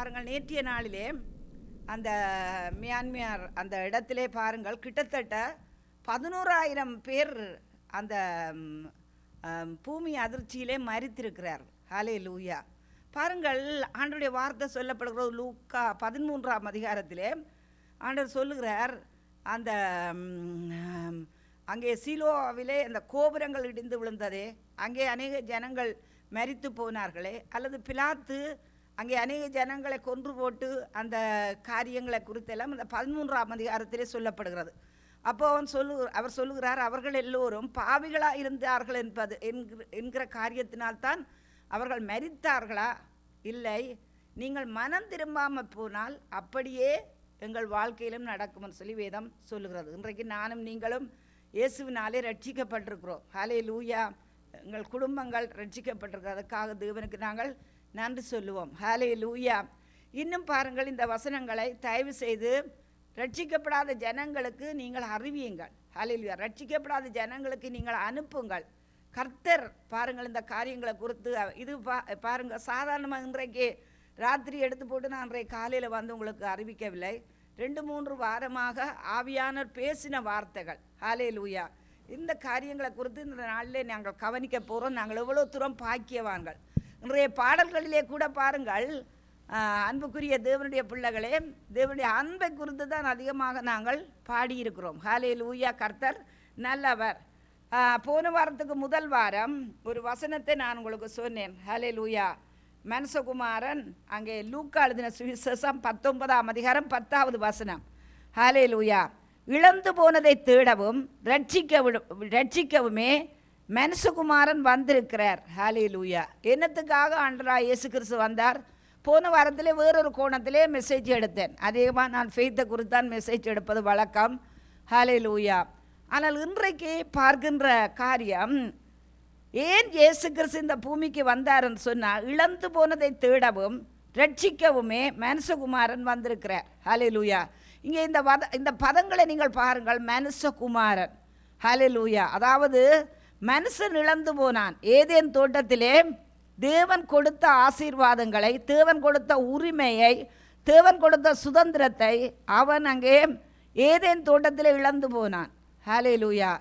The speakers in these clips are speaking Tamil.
பாருங்கள், நேற்றைய நாளிலே அந்த மியான்மர் அந்த இடத்திலே பாருங்கள், கிட்டத்தட்ட 11,000 பேர் அந்த பூமி அதிர்ச்சியிலே மரித்திருக்கிறார். ஹல்லேலூயா. பாருங்கள், ஆண்டவருடைய வார்த்தை சொல்லப்படுகிறது. லூக்கா 13ஆம் அதிகாரத்திலே ஆண்டவர் சொல்லுகிறார், அந்த அங்கே சீலோவிலே அந்த கோபுரங்கள் இடிந்து விழுந்ததே, அங்கே அநேக ஜனங்கள் மரித்து போனார்களே, அல்லது பிலாத்து அங்கே அநேக ஜனங்களை கொன்று போட்டு அந்த காரியங்களை குறித்தெல்லாம் அந்த 13ஆம் அதிகாரத்திலே சொல்லப்படுகிறது. அப்போ அவர் சொல்லுகிறார், அவர்கள் எல்லோரும் பாவிகளாக இருந்தார்கள் என்கிற காரியத்தினால்தான் அவர்கள் மரித்தார்களா? இல்லை, நீங்கள் மனம் திரும்பாமல் போனால் அப்படியே எங்கள் வாழ்க்கையிலும் நடக்கும்னு சொல்லி வேதம் சொல்லுகிறது. இன்றைக்கு நானும் நீங்களும் இயேசுவினாலே ரட்சிக்கப்பட்டிருக்கிறோம். ஹல்லேலூயா. எங்கள் குடும்பங்கள் ரட்சிக்கப்பட்டிருக்கிறது. அதுக்காக தேவனுக்கு நாங்கள் நன்றி சொல்லுவோம். ஹல்லேலூயா. இன்னும் பாருங்கள், இந்த வசனங்களை தயவு செய்து ரட்சிக்கப்படாத ஜனங்களுக்கு நீங்கள் அறிவியுங்கள். ஹல்லேலூயா. ரட்சிக்கப்படாத ஜனங்களுக்கு நீங்கள் அனுப்புங்கள். கர்த்தர் பாருங்கள் இந்த காரியங்களை குறித்து இது பாருங்கள், சாதாரணமாக இன்றைக்கு ராத்திரி எடுத்து போட்டு நான் இன்றைக்கு காலையில் வந்து உங்களுக்கு அறிவிக்கவில்லை. 2-3 வாரமாக ஆவியானவர் பேசின வார்த்தைகள். ஹல்லேலூயா. இந்த காரியங்களை குறித்து இந்த நாளிலே நாங்கள் கவனிக்க போகிறோம். நாங்கள் எவ்வளோ தூரம் பாக்கியவான்கள். இன்றைய பாடல்களிலே கூட பாருங்கள், அன்புக்குரிய தேவனுடைய பிள்ளைகளே, தேவனுடைய அன்பை குறித்து தான் அதிகமாக நாங்கள் பாடியிருக்கிறோம். ஹல்லேலூயா. கர்த்தர் நல்லவர். போன வாரத்துக்கு முதல் வாரம் ஒரு வசனத்தை நான் உங்களுக்கு சொன்னேன். ஹல்லேலூயா. மனுஷகுமாரன் அங்கே லூக்கா எழுதின சுவிசேஷம் 19ஆம் அதிகாரம் 10வது வசனம். ஹல்லேலூயா. இழந்து போனதை தேடவும் ரட்சிக்கவுமே மனுஷகுமாரன் வந்திருக்கிறார். ஹல்லேலூயா. என்னத்துக்காக ஆண்டவராகிய இயேசு கிறிஸ்து வந்தார்? போன வாரத்திலே வேறொரு கோணத்திலே மெசேஜ் எடுத்தேன். அதிகமாக நான் ஃபெய்த்தை குறித்து தான் மெசேஜ் எடுப்பது வழக்கம். ஹல்லேலூயா. ஆனால் இன்றைக்கு பார்க்கின்ற காரியம், ஏன் இயேசு கிறிஸ்து இந்த பூமிக்கு வந்தார்ன்னு சொன்னால், இழந்து போனதை தேடவும் ரட்சிக்கவுமே மனுஷகுமாரன் வந்திருக்கிறார். ஹல்லேலூயா. இங்கே இந்த பதங்களை நீங்கள் பாருங்கள். மனுஷகுமாரன். ஹல்லேலூயா. அதாவது மனுஷன் இழந்து போனான். ஏதேன் தோட்டத்திலே தேவன் கொடுத்த ஆசீர்வாதங்களை, தேவன் கொடுத்த உரிமையை, தேவன் கொடுத்த சுதந்திரத்தை அவன் அங்கே ஏதேன் தோட்டத்தில் இழந்து போனான். ஹல்லேலூயா.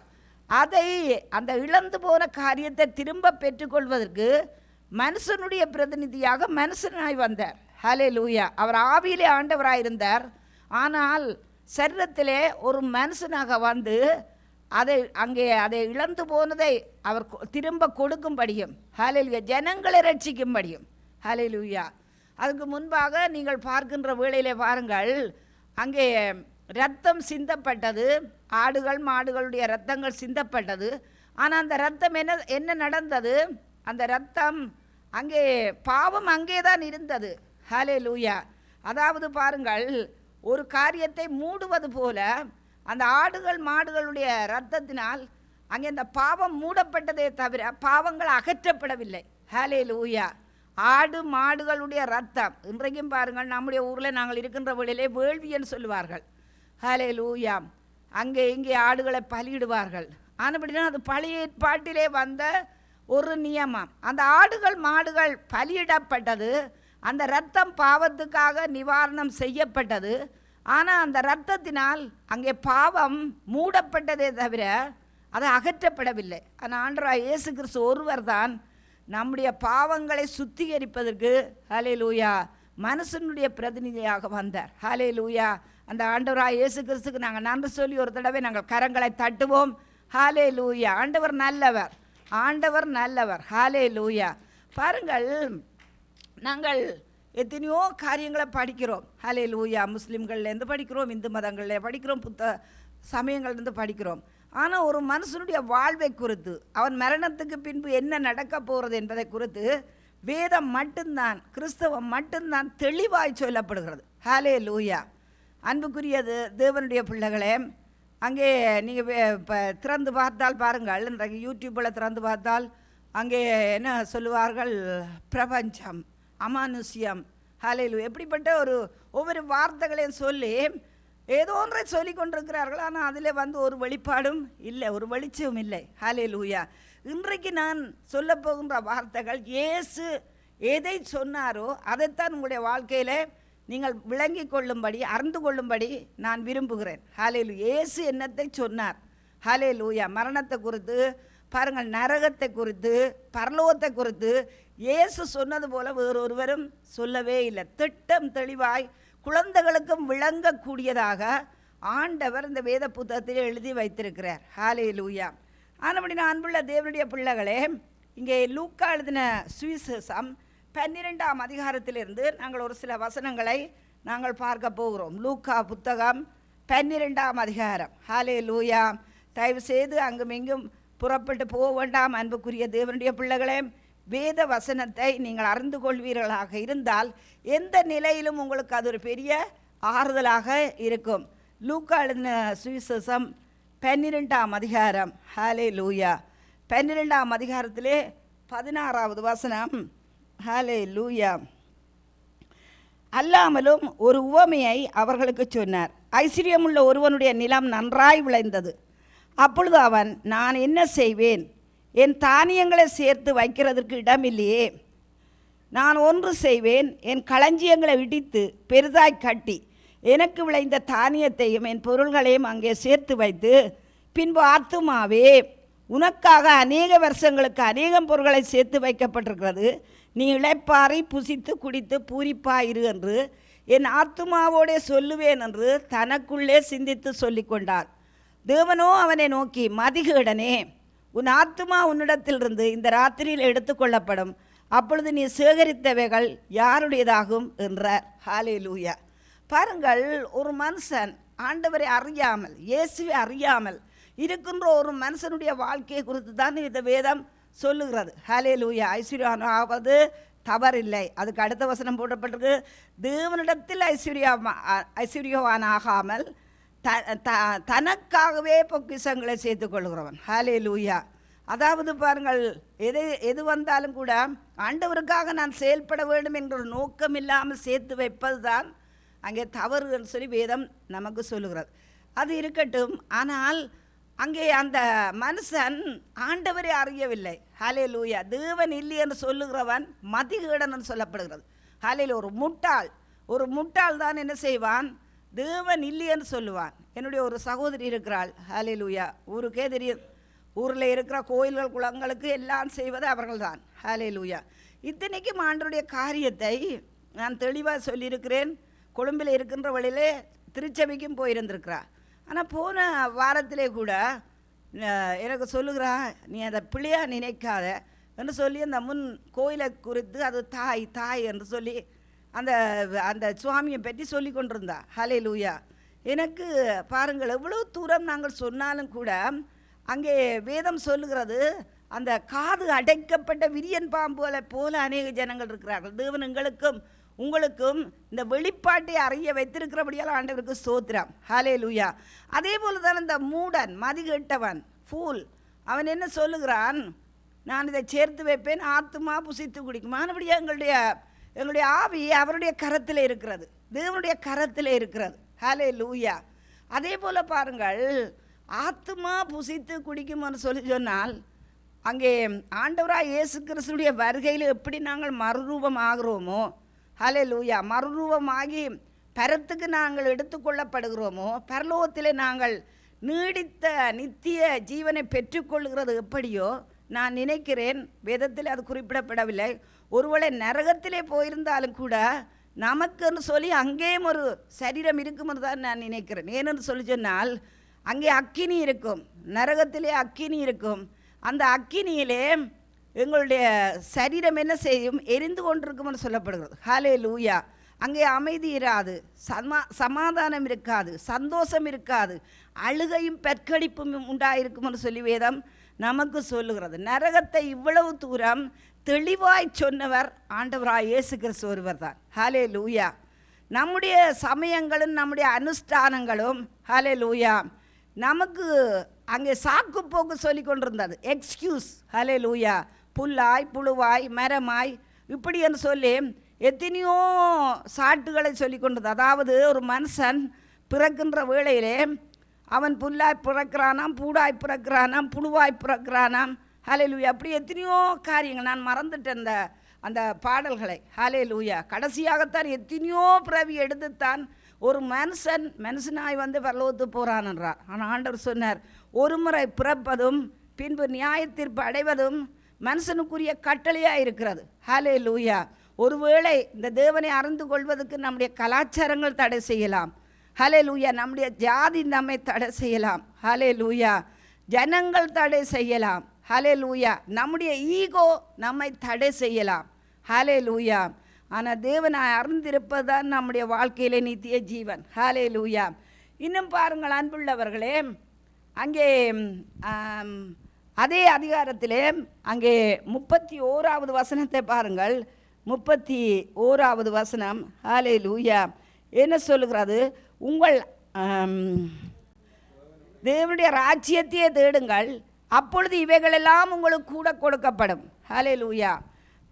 அந்த இழந்து போன காரியத்தை திரும்ப பெற்றுக்கொள்வதற்கு மனுஷனுடைய பிரதிநிதியாக மனுஷனாய் வந்தார். ஹல்லேலூயா. அவர் ஆவியிலே ஆண்டவராயிருந்தார். ஆனால் சரீரத்திலே ஒரு மனுஷனாக வந்து அதை இழந்து போனதை அவர் திரும்ப கொடுக்கும்படியும், ஹல்லேலூயா, ஜனங்களை ரட்சிக்கும்படியும். ஹல்லேலூயா. அதுக்கு முன்பாக நீங்கள் பார்க்கின்ற வேளையிலே பாருங்கள், அங்கே இரத்தம் சிந்தப்பட்டது. ஆடுகள் மாடுகளுடைய இரத்தங்கள் சிந்தப்பட்டது. ஆனால் அந்த இரத்தம் என்ன நடந்தது? அந்த இரத்தம் அங்கே பாவம் அங்கே தான் இருந்தது. ஹல்லேலூயா. அதாவது பாருங்கள், ஒரு காரியத்தை மூடுவது போல அந்த ஆடுகள் மாடுகளுடைய இரத்தத்தினால் அங்கே அந்த பாவம் மூடப்பட்டதே தவிர பாவங்கள் அகற்றப்படவில்லை. ஹல்லேலூயா. ஆடு மாடுகளுடைய இரத்தம் இன்றைக்கும் பாருங்கள், நம்முடைய ஊரில் நாங்கள் இருக்கின்ற வழியிலே வேள்வின்னு சொல்லுவார்கள். ஹல்லேலூயா. அங்கே இங்கே ஆடுகளை பலியிடுவார்கள். ஆனபடினா அது பழைய ஏற்பாட்டிலே வந்த ஒரு நியமம். அந்த ஆடுகள் மாடுகள் பலியிடப்பட்டது. அந்த இரத்தம் பாவத்துக்காக நிவாரணம் செய்யப்பட்டது. ஆனால் அந்த இரத்தத்தினால் அங்கே பாவம் மூடப்பட்டதே தவிர அது அகற்றப்படவில்லை. ஆனால் ஆண்டவராகிய இயேசு கிறிஸ்து ஒருவர் தான் நம்முடைய பாவங்களை சுத்திகரிப்பதற்கு ஹல்லேலூயா மனுஷனுடைய பிரதிநிதியாக வந்தார். ஹல்லேலூயா. அந்த ஆண்டவராகிய இயேசு கிறிஸ்துக்கு நாங்கள் நன்றி சொல்லி ஒரு தடவை நாங்கள் கரங்களை தட்டுவோம். ஹல்லேலூயா. ஆண்டவர் நல்லவர், ஆண்டவர் நல்லவர். ஹல்லேலூயா. பாருங்கள், நாங்கள் எத்தனையோ காரியங்களை படிக்கிறோம். ஹல்லேலூயா. முஸ்லீம்கள்லேருந்து படிக்கிறோம், இந்து மதங்களில் படிக்கிறோம், சமயங்கள்லேருந்து படிக்கிறோம். ஆனால் ஒரு மனுஷனுடைய வாழ்வை குறித்து, அவன் மரணத்துக்கு பின்பு என்ன நடக்க போகிறது என்பதை குறித்து வேதம் மட்டும்தான், கிறிஸ்தவம் மட்டும்தான் தெளிவாய் சொல்லப்படுகிறது. ஹல்லேலூயா. அன்புக்குரியது தேவனுடைய பிள்ளைகளே, அங்கே நீங்கள் இப்போ திறந்து பார்த்தால் பாருங்கள், இன்றைக்கு யூடியூப்பில் திறந்து பார்த்தால் அங்கே என்ன சொல்லுவார்கள்? பிரபஞ்சம், அமானுஷ்யம். ஹல்லேலூயா. எப்படிப்பட்ட ஒவ்வொரு வார்த்தைகளையும் சொல்லி ஏதோ ஒன்றை சொல்லி கொண்டிருக்கிறார்கள். ஆனால் அதில் ஒரு வெளிப்பாடும் இல்லை, ஒரு வெளிச்சமும் இல்லை. ஹல்லேலூயா. இன்றைக்கு நான் சொல்ல போகின்ற வார்த்தைகள், இயேசு எதை சொன்னாரோ அதைத்தான் உங்களுடைய வாழ்க்கையில் நீங்கள் விளங்கி கொள்ளும்படி அறிந்து கொள்ளும்படி நான் விரும்புகிறேன். ஹல்லேலூயா. இயேசு என்னத்தை சொன்னார்? ஹல்லேலூயா. மரணத்தை குறித்து பாருங்கள், நரகத்தை குறித்து, பரலோகத்தை குறித்து இயேசு சொன்னது போல வேறொருவரும் சொல்லவே இல்லை. திட்டம் தெளிவாய் குழந்தைகளுக்கும் விளங்கக்கூடியதாக ஆண்டவர் இந்த வேத புத்தகத்தில் எழுதி வைத்திருக்கிறார். ஹல்லேலூயா. ஆனபடி நான் அன்புள்ள தேவனுடைய பிள்ளைகளே, இங்கே லூக்கா எழுதின சுவிசேஷம் 12ஆம் அதிகாரத்திலிருந்து நாங்கள் ஒரு சில வசனங்களை நாங்கள் பார்க்க போகிறோம். லூக்கா புத்தகம் 12ஆம் அதிகாரம். ஹல்லேலூயா. தயவு செய்து அங்கும் இங்கும் புறப்பட்டு போக வேண்டாம் அன்புக்குரிய தேவனுடைய பிள்ளைகளே. வேத வசனத்தை நீங்கள் அறிந்து கொள்வீர்களாக இருந்தால் எந்த நிலையிலும் உங்களுக்கு அது ஒரு பெரிய ஆறுதலாக இருக்கும். லூக்கா எழுதின சுவிசேஷம் 12ஆம் அதிகாரம். ஹல்லேலூயா. 12ஆம் அதிகாரத்திலே 16வது வசனம். ஹல்லேலூயா. அல்லாமலும் ஒரு உவமையை அவர்களுக்கு சொன்னார். ஐஸ்வர்யமுள்ள ஒருவனுடைய நிலம் நன்றாய் விளைந்தது. அப்பொழுது அவன், நான் என்ன செய்வேன்? என் தானியங்களை சேர்த்து வைக்கிறதற்கு இடமில்லையே. நான் ஒன்று செய்வேன், என் களஞ்சியங்களை இடித்து பெரிதாய் கட்டி எனக்கு விளைந்த தானியத்தையும் என் பொருள்களையும் அங்கே சேர்த்து வைத்து, பின்பு ஆத்துமாவே, உனக்காக அநேக வருஷங்களுக்கு அநேகம் பொருள்களை சேர்த்து வைக்கப்பட்டிருக்கிறது. நீ இளைப்பாறை புசித்து குடித்து பூரிப்பாயிரு என்று என் ஆத்துமாவோடே சொல்லுவேன் என்று தனக்குள்ளே சிந்தித்து சொல்லி கொண்டார். தேவனோ அவனை நோக்கி, மதிகேடனே, உன் ஆத்துமா உன்னிடத்திலிருந்து இந்த ராத்திரியில் எடுத்துக்கொள்ளப்படும். அப்பொழுது நீ சேகரித்தவைகள் யாருடையதாகும் என்றார். ஹல்லேலூயா. பாருங்கள், ஒரு மனுஷன் ஆண்டவரை அறியாமல், இயேசுவை அறியாமல் இருக்கின்ற ஒரு மனுஷனுடைய வாழ்க்கையை குறித்து தான் இந்த வேதம் சொல்லுகிறது. ஹல்லேலூயா. ஐஸ்வர்யவானாவது தவறில்லை. அதுக்கு அடுத்த வசனம் போடப்பட்டிருக்கு, தேவனிடத்தில் ஐஸ்வர்யவானாகாமல் தனக்காகவே பொக்கிஷங்களை சேர்த்து கொள்கிறவன். ஹல்லேலூயா. அதாவது பாருங்கள், எது வந்தாலும் கூட ஆண்டவருக்காக நான் செயல்பட வேண்டும் என்ற ஒரு நோக்கம் இல்லாமல் சேர்த்து வைப்பது தான் அங்கே தவறுன்னு சொல்லி வேதம் நமக்கு சொல்லுகிறது. அது இருக்கட்டும். ஆனால் அங்கே அந்த மனுஷன் ஆண்டவரை அறியவில்லை. ஹல்லேலூயா. தேவன் இல்லை என்று சொல்லுகிறவன் மதிகேடன் என்று சொல்லப்படுகிறது. ஹல்லேலூயா. ஒரு முட்டாள் தான் என்ன செய்வான்? தேவன் இல்லை என்று சொல்லுவான். என்னுடைய ஒரு சகோதரி இருக்கிறாள். ஹல்லேலூயா. ஊருக்கே தெரியும். ஊரில் இருக்கிற கோயில்கள் குளங்களுக்கு எல்லாம் செய்வது அவர்கள் தான். ஹல்லேலூயா. இத்தனைக்கும் ஆண்டவருடைய காரியத்தை நான் தெளிவாக சொல்லியிருக்கிறேன். கொழும்பில் இருக்கின்ற வழியிலே திருச்சபைக்கும் போயிருந்திருக்கிறா. ஆனால் போன வாரத்திலே கூட எனக்கு சொல்லுகிறா, நீ அதை பிள்ளையாக நினைக்காத என்று சொல்லி அந்த முன் கோயிலை குறித்து அது தாய் தாய் என்று சொல்லி அந்த அந்த சுவாமியை பற்றி சொல்லி கொண்டிருந்தா. ஹல்லேலூயா. எனக்கு பாருங்கள், எவ்வளோ தூரம் நாங்கள் சொன்னாலும் கூட அங்கே வேதம் சொல்லுகிறது, அந்த காது அடைக்கப்பட்ட விரியன் பாம்புகளை போல அநேக ஜனங்கள் இருக்கிறார்கள். தேவன் எங்களுக்கும் உங்களுக்கும் இந்த வெளிப்பாட்டை அறிய வைத்திருக்கிறபடியால் ஆண்டவருக்கு ஸ்தோத்திரம். ஹல்லேலூயா. அதே போல தான் இந்த மூடன், மதிகெட்டவன், ஃபூல், அவன் என்ன சொல்லுகிறான்? நான் இதை சேர்த்து வைப்பேன், ஆத்துமா புசித்து குடிக்கும். ஆனபடியாக எங்களுடைய ஆவி அவருடைய கரத்தில் இருக்கிறது, தேவனுடைய கரத்தில் இருக்கிறது. ஹல்லேலூயா. அதே போல் பாருங்கள், ஆத்துமா புசித்து குடிக்கும்னு சொன்னால் அங்கே ஆண்டவராக இயேசு கிறிஸ்துடைய வருகையில் எப்படி நாங்கள் மறுரூபம் ஆகிறோமோ, ஹல்லேலூயா, மறுரூபமாகி பரத்துக்கு நாங்கள் எடுத்துக்கொள்ளப்படுகிறோமோ, பரலோகத்தில் நாங்கள் நீடித்த நித்திய ஜீவனை பெற்றுக்கொள்கிறது எப்படியோ நான் நினைக்கிறேன். வேதத்தில் அது குறிப்பிடப்படவில்லை. ஒருவேளை நரகத்திலே போயிருந்தாலும் கூட நமக்குன்னு சொல்லி அங்கேயும் ஒரு சரீரம் இருக்குமென்று தான் நான் நினைக்கிறேன். ஏனென்று சொல்லி சொன்னால் அங்கே அக்கினி இருக்கும், நரகத்திலே அக்கினி இருக்கும். அந்த அக்கினியிலே எங்களுடைய சரீரம் என்ன செய்யும்? எரிந்து கொண்டிருக்கும்னு சொல்லப்படுகிறது. ஹல்லேலூயா. அங்கே அமைதி இராது, சமாதானம் இருக்காது, சந்தோஷம் இருக்காது, அழுகையும் பெற்கடிப்பும் உண்டாயிருக்கும்னு சொல்லி வேதம் நமக்கு சொல்லுகிறது. நரகத்தை இவ்வளவு தூரம் தெளிவாய் சொன்னவர் ஆண்டவராய் இயேசு கிறிஸ்து ஒருவர் தான். ஹல்லேலூயா. நம்முடைய சமயங்களும் நம்முடைய அனுஷ்டானங்களும் ஹல்லேலூயா நமக்கு அங்கே சாக்கு போக்கு சொல்லி கொண்டிருந்தது, எக்ஸ்கியூஸ். ஹல்லேலூயா. புல்லாய் புழுவாய் மரமாய் இப்படி என்று சொல்லி எத்தனையோ சாட்டுகளை சொல்லி கொண்டது. அதாவது ஒரு மனுஷன் பிறக்கின்ற வேளையிலே அவன் புல்லாய் பிறக்கிறானாம், பூடாய் பிறக்கிறானாம், புழுவாய் பிறக்கிறானாம். ஹல்லேலூயா. அப்படி எத்தனையோ காரியங்கள் நான் மறந்துட்டேன் அந்த பாடல்களை. ஹல்லேலூயா. கடைசியாகத்தான் எத்தனையோ பிறவி எடுத்துத்தான் ஒரு மனுஷனாய் பரலோகத்துக்கு போகிறான்ன்றார். ஆனால் ஆண்டவர் சொன்னார், ஒரு முறை பிறப்பதும் பின்பு நியாயத்தீர்ப்பு அடைவதும் மனுஷனுக்குரிய கட்டளையாக இருக்கிறது. ஹல்லேலூயா. ஒருவேளை இந்த தேவனை அறிந்து கொள்வதற்கு நம்முடைய கலாச்சாரங்கள் தடை செய்யலாம். ஹல்லேலூயா. நம்முடைய ஜாதி நம்மை தடை செய்யலாம். ஹல்லேலூயா. ஜனங்கள் தடை செய்யலாம். ஹல்லேலூயா. நம்முடைய ஈகோ நம்மை தடை செய்யலாம். ஹல்லேலூயா. ஆனால் தேவனை அறிந்திருப்பதுதான் நம்முடைய வாழ்க்கையிலே நித்திய ஜீவன். ஹல்லேலூயா. இன்னும் பாருங்கள் அன்புள்ளவர்களே, அங்கே அதே அதிகாரத்திலே அங்கே 31வது வசனத்தை பாருங்கள். 31வது வசனம். ஹல்லேலூயா. என்ன சொல்லுகிறது? உங்கள் தேவனுடைய ராஜ்யத்தையே தேடுங்கள், அப்பொழுது இவைகளெல்லாம் உங்களுக்கு கூட கொடுக்கப்படும். ஹல்லேலூயா.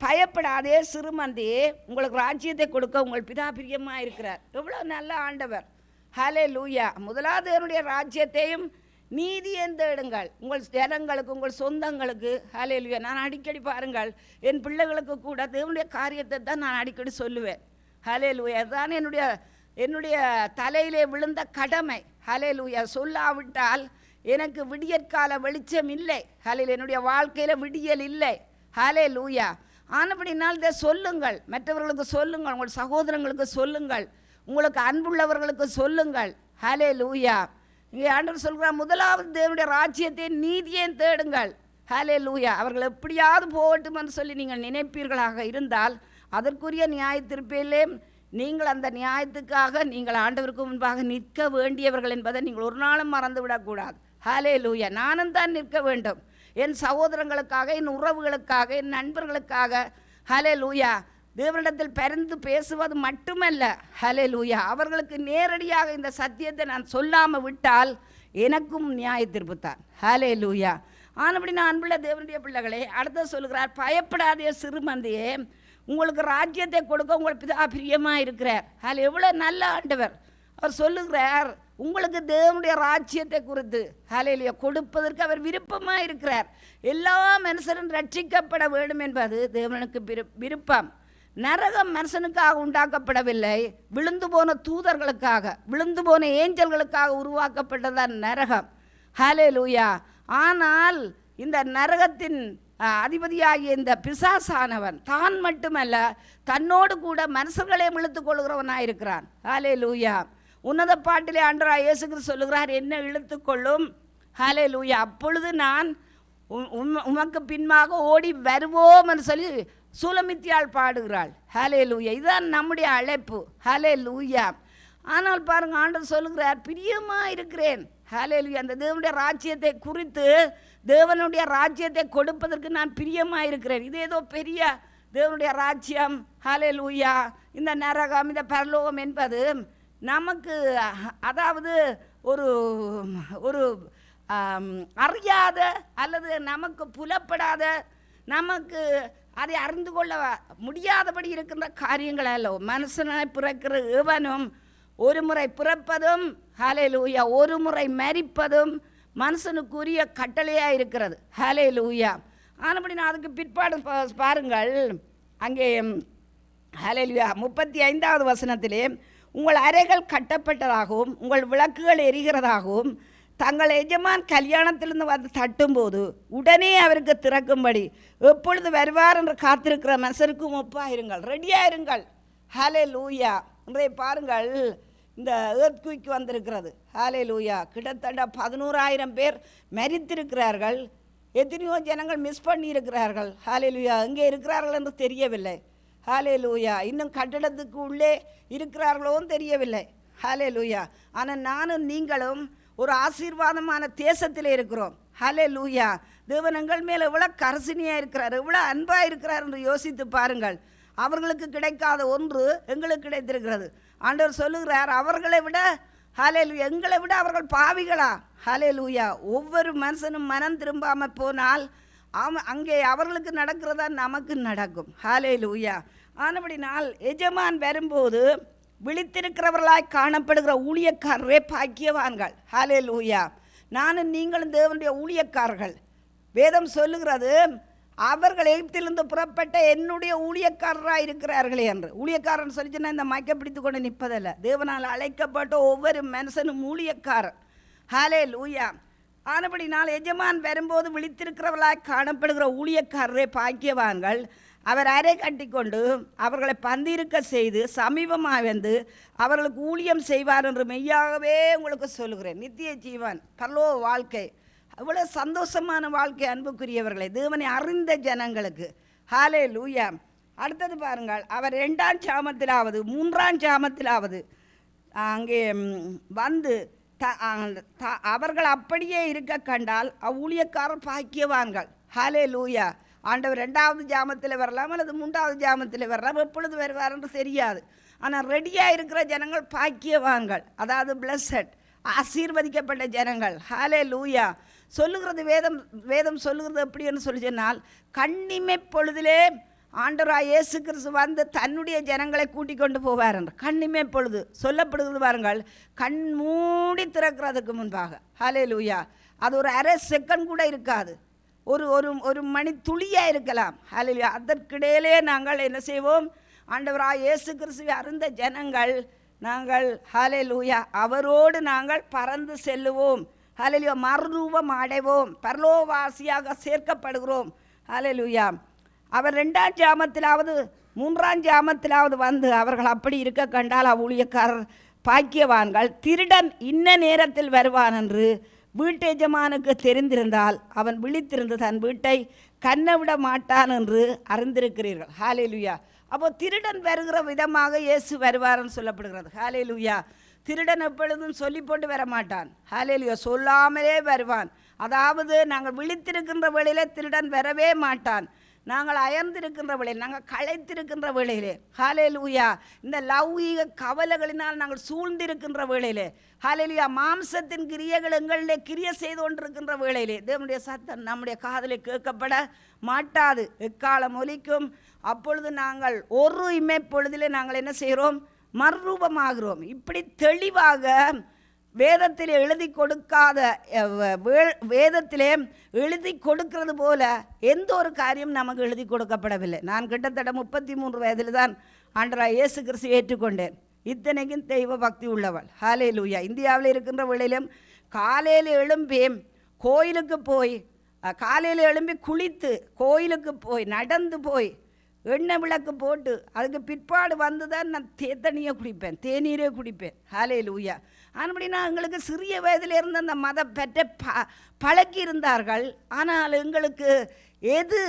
பயப்படாதே சிறுமந்தியே, உங்களுக்கு ராஜ்யத்தை கொடுக்க உங்கள் பிதா பிரியமாக இருக்கிறார். எவ்வளோ நல்ல ஆண்டவர். ஹல்லேலூயா. முதலாவது தேவனுடைய ராஜ்யத்தையும் நீதியையும் தேடுங்கள், உங்கள் ஜனங்களுக்கு, உங்கள் சொந்தங்களுக்கு. ஹல்லேலூயா. நான் அடிக்கடி பாருங்கள், என் பிள்ளைகளுக்கு கூட தேவனுடைய காரியத்தை தான் நான் அடிக்கடி சொல்லுவேன். ஹல்லேலூயா. அதுதான் என்னுடைய தலையிலே விழுந்த கடமை. ஹல்லேலூயா. சொல்லாவிட்டால் எனக்கு விடியற்கால வெளிச்சம் இல்லை. ஹல்லேலூயா. என்னுடைய வாழ்க்கையில் விடியல் இல்லை. ஹல்லேலூயா. ஆனபடினால் இதை சொல்லுங்கள், மற்றவர்களுக்கு சொல்லுங்கள், உங்கள் சகோதரங்களுக்கு சொல்லுங்கள், உங்களுக்கு அன்புள்ளவர்களுக்கு சொல்லுங்கள். ஹல்லேலூயா. இங்கே ஆண்டவர் சொல்கிறார், முதலாவது தேவனுடைய ராஜ்யத்தை நீதியையும் தேடுங்கள். ஹல்லேலூயா. அவர்கள் எப்படியாவது போகட்டும் என்று சொல்லி நீங்கள் நினைப்பீர்களாக இருந்தால் அதற்குரிய நியாயத்தீர்ப்பிலே நீங்கள் அந்த நியாயத்துக்காக நீங்கள் ஆண்டவருக்கு முன்பாக நிற்க வேண்டியவர்கள் என்பதை நீங்கள் ஒரு நாளும் மறந்து விடக்கூடாது. ஹல்லேலூயா. நானும் தான் நிற்க வேண்டும், என் சகோதரங்களுக்காக, என் உறவுகளுக்காக, என் நண்பர்களுக்காக. ஹல்லேலூயா. தேவனிடத்தில் பரிந்து பேசுவது மட்டுமல்ல, ஹல்லேலூயா, அவர்களுக்கு நேரடியாக இந்த சத்தியத்தை நான் சொல்லாமல் விட்டால் எனக்கும் நியாயத்தீர்ப்புத்தான். ஹல்லேலூயா. ஆனபடி நான் அன்புள்ள தேவனுடைய பிள்ளைகளே, அடுத்த சொல்லுகிறார், பயப்படாதே சிறுமந்தையே, உங்களுக்கு ராஜ்யத்தை கொடுக்க உங்கள் பிதா பிரியமாக இருக்கிறார். அதில் எவ்வளோ நல்ல ஆண்டவர். அவர் சொல்லுகிறார், உங்களுக்கு தேவனுடைய ராஜ்யத்தை குறித்து ஹல்லேலூயா கொடுப்பதற்கு அவர் விருப்பமாக இருக்கிறார். எல்லா மனுஷரும் ரட்சிக்கப்பட வேண்டும் என்பது தேவனுக்கு விருப்பம். நரகம் மனுஷனுக்காக உண்டாக்கப்படவில்லை, விழுந்து போன தூதர்களுக்காக, விழுந்து போன ஏஞ்சல்களுக்காக உருவாக்கப்பட்டதான் நரகம். ஹல்லேலூயா. ஆனால் இந்த நரகத்தின் அதிபதியாகிய இந்த பிசாசானவன் தான் மட்டுமல்ல, தன்னோடு கூட மனுஷர்களே இழுத்து கொள்கிறவனாயிருக்கிறான். ஹல்லேலூயா. உன்னத பாட்டிலே ஆண்டவராகிய இயேசு கிறிஸ்து சொல்லுகிறார், என்ன இழுத்துக்கொள்ளும். ஹல்லேலூயா. அப்பொழுது நான் உமக்கு பின்பாக ஓடி வருவோம் என்று சொல்லி சூலமித்தியால் பாடுகிறாள். ஹல்லேலூயா. இதுதான் நம்முடைய அழைப்பு. ஹல்லேலூயா. ஆனால் பாருங்க, ஆண்டவர் சொல்லுகிறார், பிரியமாக இருக்கிறேன். ஹல்லேலூயா. அந்த தேவனுடைய ராஜ்யத்தை குறித்து, தேவனுடைய ராஜ்யத்தை கொடுப்பதற்கு நான் பிரியமாக இருக்கிறேன். இது ஏதோ பெரிய தேவனுடைய ராஜ்யம், ஹல்லேலூயா, இந்த நரகம், இந்த பரலோகம் என்பது நமக்கு, அதாவது ஒரு ஒரு அறியாத அல்லது நமக்கு புலப்படாத, நமக்கு அதை அறிந்து கொள்ள முடியாதபடி இருக்கின்ற காரியங்கள் அல்ல. மனுஷனாய் பிறக்கிற எவனும் ஒரு முறை பிறப்பதும், ஹல்லேலூயா, ஒரு முறை மரிப்பதும் மனுஷனுக்குரிய கட்டளையாக இருக்கிறது. ஹல்லேலூயா. ஆனபடி நான் அதுக்கு பிற்பாடு பாருங்கள், அங்கே ஹல்லேலூயா 35வது வசனத்திலே, உங்கள் அறைகள் கட்டப்பட்டதாகவும் உங்கள் விளக்குகள் எரிகிறதாகவும் தங்கள் எஜமான் கல்யாணத்திலிருந்து வந்து தட்டும்போது உடனே அவருக்கு திறக்கும்படி எப்பொழுது வருவார் என்று காத்திருக்கிற மனுஷருக்கும் ஒப்பாயிருங்கள், ரெடியாக இருங்கள். ஹல்லேலூயா. இன்றைய பாருங்கள், இந்த ஏர்த்குயிக் வந்திருக்கிறது. ஹல்லேலூயா. கிட்டத்தட்ட 11,000 பேர் மரித்திருக்கிறார்கள். எத்தனையோ ஜனங்கள் மிஸ் பண்ணியிருக்கிறார்கள். ஹல்லேலூயா. எங்கே இருக்கிறார்கள் என்று தெரியவில்லை. ஹல்லேலூயா. இன்னும் கட்டடத்துக்கு உள்ளே இருக்கிறார்களோன்னு தெரியவில்லை. ஹல்லேலூயா. ஆனால் நானும் நீங்களும் ஒரு ஆசீர்வாதமான தேசத்தில் இருக்கிறோம். ஹல்லேலூயா. தேவன் எங்கள் மேலே எவ்வளோ கரசினியாக இருக்கிறார், எவ்வளோ அன்பாக இருக்கிறார் என்று யோசித்து பாருங்கள். அவர்களுக்கு கிடைக்காத ஒன்று எங்களுக்கு கிடைத்திருக்கிறது. ஆண்டவர் சொல்லுகிறார், அவர்களை விட, ஹல்லேலூயா, எங்களை விட அவர்கள் பாவிகளா? ஹல்லேலூயா. ஒவ்வொரு மனுஷனும் மனம் திரும்பாமல் போனால் அங்கே அவர்களுக்கு நடக்கிறதா நமக்கு நடக்கும். ஹல்லேலூயா. ஆனபடினால் எஜமான் வரும்போது விழித்திருக்கிறவர்களாய் காணப்படுகிற ஊழியக்காரரே பாக்கியவான்கள். ஹல்லேலூயா. நானும் நீங்களும் தேவனுடைய ஊழியக்காரர்கள். வேதம் சொல்லுகிறது, அவர்கள் எகிப்திலிருந்து புறப்பட்ட என்னுடைய ஊழியக்காரராக இருக்கிறார்களே என்று. ஊழியக்காரன் சொல்லிச்சுன்னா இந்த மைக்க பிடித்து கொண்டு நிற்பதில்லை. தேவனால் அழைக்கப்பட்ட ஒவ்வொரு மனுஷனும் ஊழியக்காரன். ஹல்லேலூயா. ஆனபடினால் எஜமான் வரும்போது விழித்திருக்கிறவர்களாய் காணப்படுகிற ஊழியக்காரரே பாக்கியவான்கள். அவர் அறை கட்டிக்கொண்டு அவர்களை பந்திருக்க செய்து சமீபமாக வந்து அவர்களுக்கு ஊழியம் செய்வார் என்று மெய்யாகவே உங்களுக்கு சொல்லுகிறேன். நித்திய ஜீவன், பரலோக வாழ்க்கை, அவ்வளோ சந்தோஷமான வாழ்க்கை அன்புக்குரியவர்களை, தேவனை அறிந்த ஜனங்களுக்கு. ஹல்லேலூயா. அடுத்தது பாருங்கள், அவர் 2ஆம் ஜாமத்திலாவது 3ஆம் ஜாமத்திலாவது அங்கே வந்து அவர்கள் அப்படியே இருக்க கண்டால் அவ்வூழியக்காரர் பாக்கியவான்கள். ஹல்லேலூயா. ஆண்டவர் 2ஆவது ஜாமத்தில் வரலாம் அல்லது 3ஆவது ஜாமத்தில் வரலாம், எப்பொழுது வருவார் என்று தெரியாது. ஆனால் ரெடியாக இருக்கிற ஜனங்கள் பாக்கியவான்கள், அதாவது பிளஸட், ஆசீர்வதிக்கப்பட்ட ஜனங்கள். ஹல்லேலூயா. சொல்லுகிறது வேதம் சொல்லுகிறது எப்படின்னு சொல்லி சொன்னால், கண்ணிமை பொழுதிலே ஆண்டவராய் இயேசு கிறிஸ்து வந்து தன்னுடைய ஜனங்களை கூட்டிக் கொண்டு போவார் என்று. கண்ணிமை பொழுது சொல்லப்படுகிறது பாருங்கள், கண் மூடி திறக்கிறதுக்கு முன்பாக. ஹல்லேலூயா. அது ஒரு அரை செகண்ட் கூட இருக்காது, ஒரு ஒரு ஒரு மணி துளியாக இருக்கலாம். ஹல்லேலூயா. அதற்கிடையிலே நாங்கள் என்ன செய்வோம்? ஆண்டவராய் இயேசு கிறிஸ்துவை அறிந்த ஜனங்கள் நாங்கள் ஹல்லேலூயா அவரோடு நாங்கள் பறந்து செல்லுவோம். ஹல்லேலூயா. மறுரூபம் அடைவோம், பரலோகவாசியாக சேர்க்கப்படுகிறோம். ஹல்லேலூயா. அவர் 2ஆம் ஜாமத்திலாவது 3ஆம் ஜாமத்திலாவது வந்து அவர்கள் அப்படி இருக்க கண்டால் அவ்வூழியக்காரர் பாக்கியவான்கள். திருடன் இன்ன நேரத்தில் வருவான் என்று வீட்டு எஜமானுக்கு தெரிந்திருந்தால் அவன் விழித்திருந்து தன் வீட்டை கண்ணவிட மாட்டான் என்று அறிந்திருக்கிறீர்கள். ஹல்லேலூயா. அப்போ திருடன் வருகிற விதமாக இயேசு வருவார்னு சொல்லப்படுகிறது. ஹல்லேலூயா. திருடன் எப்பொழுதும் சொல்லி போட்டு வர மாட்டான். ஹல்லேலூயா. சொல்லாமலே வருவான். அதாவது நாங்கள் விழித்திருக்கின்ற வேளையிலே திருடன் வரவே மாட்டான். நாங்கள் அயர்ந்திருக்கின்ற வேளையில், நாங்கள் களைத்திருக்கின்ற வேளையிலே, ஹல்லேலூயா, இந்த லௌகீக கவலைகளினால் நாங்கள் சூழ்ந்திருக்கின்ற வேளையிலே, ஹல்லேலூயா, மாம்சத்தின் கிரியைகள் எங்களிலே கிரிய செய்து கொண்டிருக்கின்ற வேளையிலே தேவனுடைய சத்தம் நம்முடைய காதிலே கேட்கப்பட மாட்டாது, எக்காலம் ஒலிக்கும். அப்பொழுது நாங்கள் ஒரு இமைப்பொழுதிலே நாங்கள் என்ன செய்கிறோம்? மறுரூபமாகிறோம். இப்படி தெளிவாக வேதத்திலே எழுதி கொடுக்காத, வேதத்திலே எழுதி கொடுக்கிறது போல எந்த ஒரு காரியம் நமக்கு எழுதி கொடுக்கப்படவில்லை. நான் கிட்டத்தட்ட 33 வயதில் தான் ஆண்டவராய் இயேசு கிறிஸ்து ஏற்றுக்கொண்டேன். இத்தனைக்கும் தெய்வ பக்தி உள்ளவள். ஹல்லேலூயா. இந்தியாவில் இருக்கின்ற வேளையிலும் காலையில் எழும்பி கோயிலுக்கு போய், காலையில் எழும்பி குளித்து கோயிலுக்கு போய் நடந்து போய் எண்ணெய் விளக்கு போட்டு அதுக்கு பிற்பாடு வந்து தான் நான் தண்ணியை குடிப்பேன், தேநீரே குடிப்பேன். ஹல்லேலூயா. அப்படின்னா எங்களுக்கு சிறிய வயதிலிருந்து அந்த மதம் பெற்ற பழக்கி இருந்தார்கள். ஆனால் எங்களுக்கு எது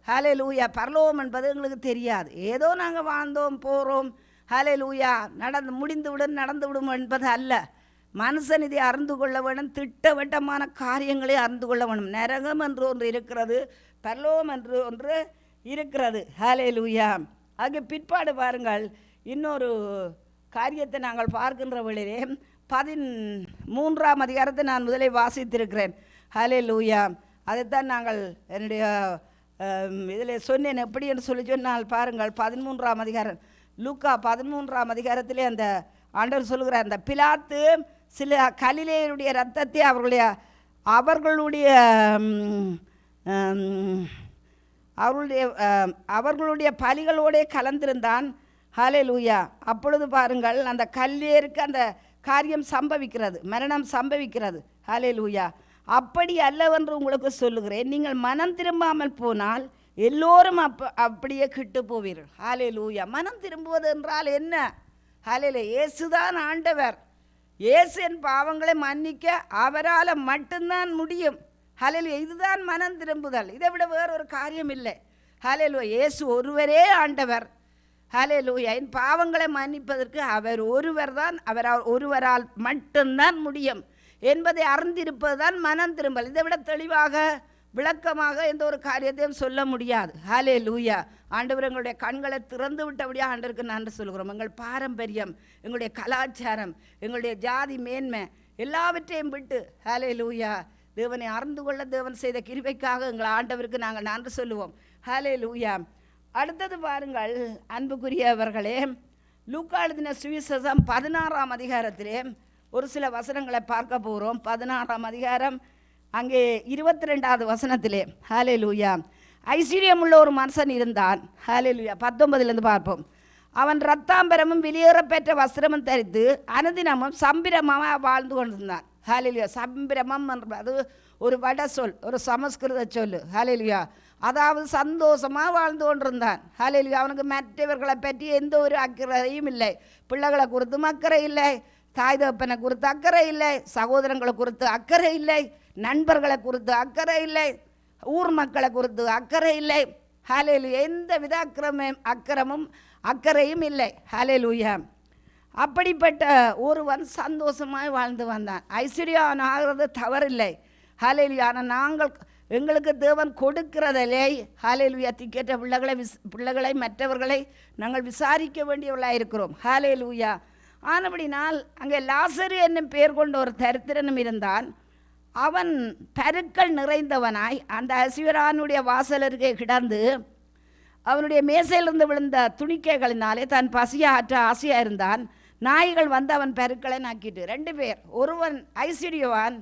ஹல்லேலூயா பரலோகம் என்பது எங்களுக்கு தெரியாது. ஏதோ நாங்கள் வாழ்ந்தோம் போகிறோம், ஹல்லேலூயா முடிந்து விடும் நடந்து விடும் என்பது அல்ல. மனுஷன் இதை அறிந்து கொள்ள வேணும், திட்டவட்டமான காரியங்களை அறிந்து கொள்ள வேணும். நரகம் என்று ஒன்று இருக்கிறது, பரலோகம் என்று ஒன்று இருக்கிறது. ஹல்லேலூயா. ஆக பிற்பாடு பாருங்கள், இன்னொரு காரியத்தை நாங்கள் பார்க்கின்ற வேளையிலே 13ஆம் அதிகாரத்தை நான் முதலே வாசித்திருக்கிறேன். ஹல்லேலூயா. அதைத்தான் நாங்கள் என்னுடைய இதில் சொன்னேன். எப்படி என்று சொல்லி சொன்னால் பாருங்கள், 13ஆம் அதிகாரம், லூக்கா 13ஆம் அதிகாரத்திலே அந்த ஆண்டவர் சொல்லுகிறார், அந்த பிலாத்து சில கலிலேயருடைய இரத்தத்தை அவர்களுடைய பலிகளோடே கலந்திருந்தான். ஹல்லேலூயா. அப்பொழுது பாருங்கள், அந்த கல்லேருக்கு அந்த காரியம் சம்பவிக்கிறது, மரணம் சம்பவிக்கிறது. ஹல்லேலூயா. அப்படி அல்லவென்று உங்களுக்கு சொல்லுகிறேன், நீங்கள் மனம் திரும்பாமல் போனால் எல்லோரும் அப்படியே கிட்டு போவீர்கள். ஹல்லேலூயா. மனம் திரும்புவது என்றால் என்ன? ஹல்லேலூயா. இயேசுதான் ஆண்டவர். இயேசு என் பாவங்களை மன்னிக்க அவரால் மட்டும்தான் முடியும். ஹல்லேலூயா. இதுதான் மனம் திரும்புதல். இதை விட வேறொரு காரியம் இல்லை. ஹல்லேலூயா. இயேசு ஒருவரே ஆண்டவர். ஹல்லேலூயா. என் பாவங்களை மன்னிப்பதற்கு அவர் ஒருவர் தான், ஒருவரால் மட்டும்தான் முடியும் என்பதை அறிந்திருப்பது தான் மனம் திரும்பல். இதை விட தெளிவாக விளக்கமாக எந்த ஒரு காரியத்தையும் சொல்ல முடியாது. ஹல்லேலூயா. ஆண்டவர் எங்களுடைய கண்களை திறந்து விட்டபடியாக ஆண்டவருக்கு நன்றி சொல்கிறோம். எங்கள் பாரம்பரியம், எங்களுடைய கலாச்சாரம், எங்களுடைய ஜாதி மேன்மை எல்லாவற்றையும் விட்டு ஹல்லேலூயா தேவனை அறிந்து கொள்ள தேவன் செய்த கிருபைக்காக எங்கள் ஆண்டவருக்கு நாங்கள் நன்றி சொல்லுவோம். ஹல்லேலூயா. அடுத்தது பாருங்கள் அன்புக்குரியவர்களே, லூக்கா எழுதின சுவிசேஷம் 16ஆம் அதிகாரத்திலே ஒரு சில வசனங்களை பார்க்க போகிறோம். 16ஆம் அதிகாரம் அங்கே 22வது வசனத்திலே, ஹல்லேலூயா, ஐஸ்வர்யம் உள்ள ஒரு மனுஷன் இருந்தான். ஹல்லேலூயா. 19 பார்ப்போம். அவன் இரத்தாம்பரமும் வெளியேறப்பெற்ற வஸ்திரமும் தரித்து அனுதினமும் சம்பிரமமாக வாழ்ந்து கொண்டிருந்தான். ஹல்லேலூயா. சம்பிரமம் அது ஒரு வட சொல், ஒரு சமஸ்கிருத சொல். ஹல்லேலூயா. அதாவது சந்தோஷமாக வாழ்ந்து கொண்டிருந்தான். ஹல்லேலூயா. அவனுக்கு மற்றவர்களை பற்றி எந்த ஒரு அக்கறையும் இல்லை. பிள்ளைகளை குறித்தும் அக்கறை இல்லை, தாய் தகப்பனை குறித்து அக்கறை இல்லை, சகோதரங்களை குறித்து அக்கறை இல்லை, நண்பர்களை குறித்து அக்கறை இல்லை, ஊர் மக்களை குறித்து அக்கறை இல்லை. ஹல்லேலூயா. எந்த வித அக்கறையும் இல்லை. ஹல்லேலூயா. அப்படிப்பட்ட ஒருவன் சந்தோஷமாய் வாழ்ந்து வந்தான். ஐஸ்வர்யவான் ஆகிறது தவறில்லை. ஹல்லேலூயா. ஆனால் எங்களுக்கு தேவன் கொடுக்கிறதிலே ஹல்லேலூயா திக்கற்ற பிள்ளைகளை மற்றவர்களை நாங்கள் விசாரிக்க வேண்டியவர்களாக இருக்கிறோம். ஹல்லேலூயா. ஆனபடினால் அங்கே லாசரு என்னும் பெயர் கொண்ட ஒரு தரித்திரனும் இருந்தான். அவன் பருக்கள் நிறைந்தவனாய் அந்த ஐஸ்வர்யவானுடைய வாசலருகே கிடந்து அவனுடைய மேசையிலிருந்து விழுந்த துணிக்கைகளினாலே தன் பசியை ஆற்ற ஆசையாக இருந்தான். நாய்கள் வந்து அவன் பருக்களை நாக்கிட்டு. 2 பேர். ஒருவன் ஐஸ்வர்யவான்,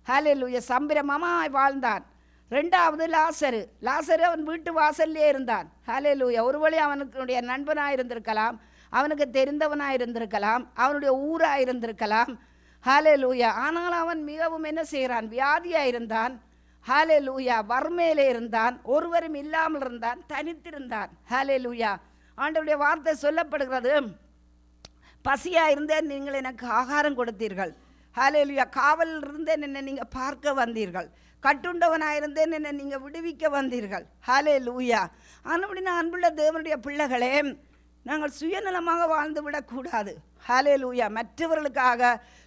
ஹல்லேலூயா, சம்பிரமமாய் வாழ்ந்தான். 2வது லாசரு அவன் வீட்டு வாசல்லே இருந்தான். ஹல்லேலூயா. ஒருவழி அவனுடைய நண்பனாக இருந்திருக்கலாம், அவனுக்கு தெரிந்தவனாக இருந்திருக்கலாம், அவனுடைய ஊராக இருந்திருக்கலாம். ஹல்லேலூயா. ஆனால் அவன் மிகவும் என்ன செய்கிறான்? வியாதியாக இருந்தான். ஹல்லேலூயா. வறுமையிலே இருந்தான், ஒருவரும் இல்லாமல் இருந்தான், தனித்திருந்தான். ஹல்லேலூயா. ஆண்டவருடைய வார்த்தை சொல்லப்படுகிறது, பசியாக இருந்தேன், நீங்கள் எனக்கு ஆகாரம் கொடுத்தீர்கள். ஹல்லேலூயா. காவலில் இருந்தேன், என்னை நீங்கள் பார்க்க வந்தீர்கள். கட்டுண்டவனாக இருந்தேன், என்னை நீங்கள் விடுவிக்க வந்தீர்கள். ஹல்லேலூயா. ஆனபடினா அன்புள்ள தேவனுடைய பிள்ளைகளே, நாங்கள் சுயநலமாக வாழ்ந்து விடக்கூடாது. ஹல்லேலூயா. மற்றவர்களுக்காக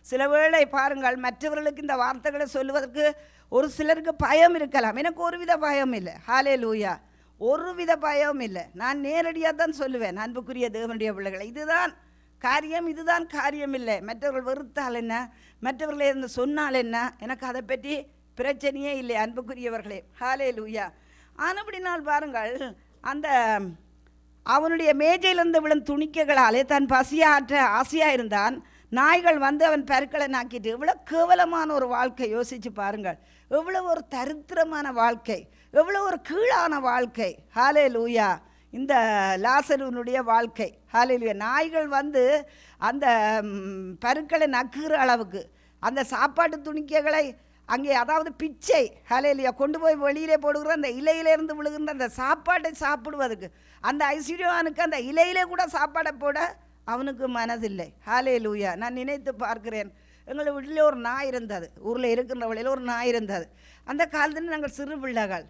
சில வேளை பாருங்கள், மற்றவர்களுக்கு இந்த வார்த்தைகளை சொல்லுவதற்கு ஒரு சிலருக்கு பயம் இருக்கலாம். எனக்கு ஒருவித பயம் இல்லை. ஹல்லேலூயா. ஒருவித பயம் இல்லை. நான் நேரடியாக தான் சொல்லுவேன், அன்புக்குரிய தேவனுடைய பிள்ளைகளை, இதுதான் காரியம், இதுதான் காரியம் இல்லை. மற்றவர்கள் வெறுத்தால் என்ன, மற்றவர்களை இருந்து சொன்னால் என்ன, எனக்கு அதை பற்றி பிரச்சனையே இல்லை அன்புக்குரியவர்களே. ஹல்லேலூயா. ஆனபடினால் பாருங்கள், அந்த அவனுடைய மேஜையிலிருந்து விழும் துணிக்கைகளாலே தன் பசியாற்ற ஆசையாக இருந்தான். நாய்கள் வந்து அவன் பருக்களை நாக்கிட்டு. எவ்வளோ கேவலமான ஒரு வாழ்க்கை யோசித்து பாருங்கள். எவ்வளோ ஒரு தரித்திரமான வாழ்க்கை, எவ்வளோ ஒரு கீழான வாழ்க்கை. ஹல்லேலூயா. இந்த லாசருனுடைய வாழ்க்கை. ஹல்லேலூயா. நாய்கள் வந்து அந்த பருக்களை நக்குகிற அளவுக்கு அந்த சாப்பாட்டு துணிக்கைகளை அங்கே, அதாவது பிச்சை, ஹல்லேலூயா, கொண்டு போய் வெளியிலே போடுகிற அந்த இலையிலேருந்து விழுகின்ற அந்த சாப்பாட்டை சாப்பிடுவதற்கு அந்த ஐஸ்வர்யவானுக்கு அந்த இலையிலே கூட சாப்பாடை போட அவனுக்கு மனதில்லை. ஹல்லேலூயா. நான் நினைத்து பார்க்கிறேன், எங்கள் வீட்டில் ஒரு நாய் இருந்தது, ஊரில் இருக்கின்ற வழியில் ஒரு நாய் இருந்தது. அந்த காலத்தில் நாங்கள் சிறு பிள்ளைகள்.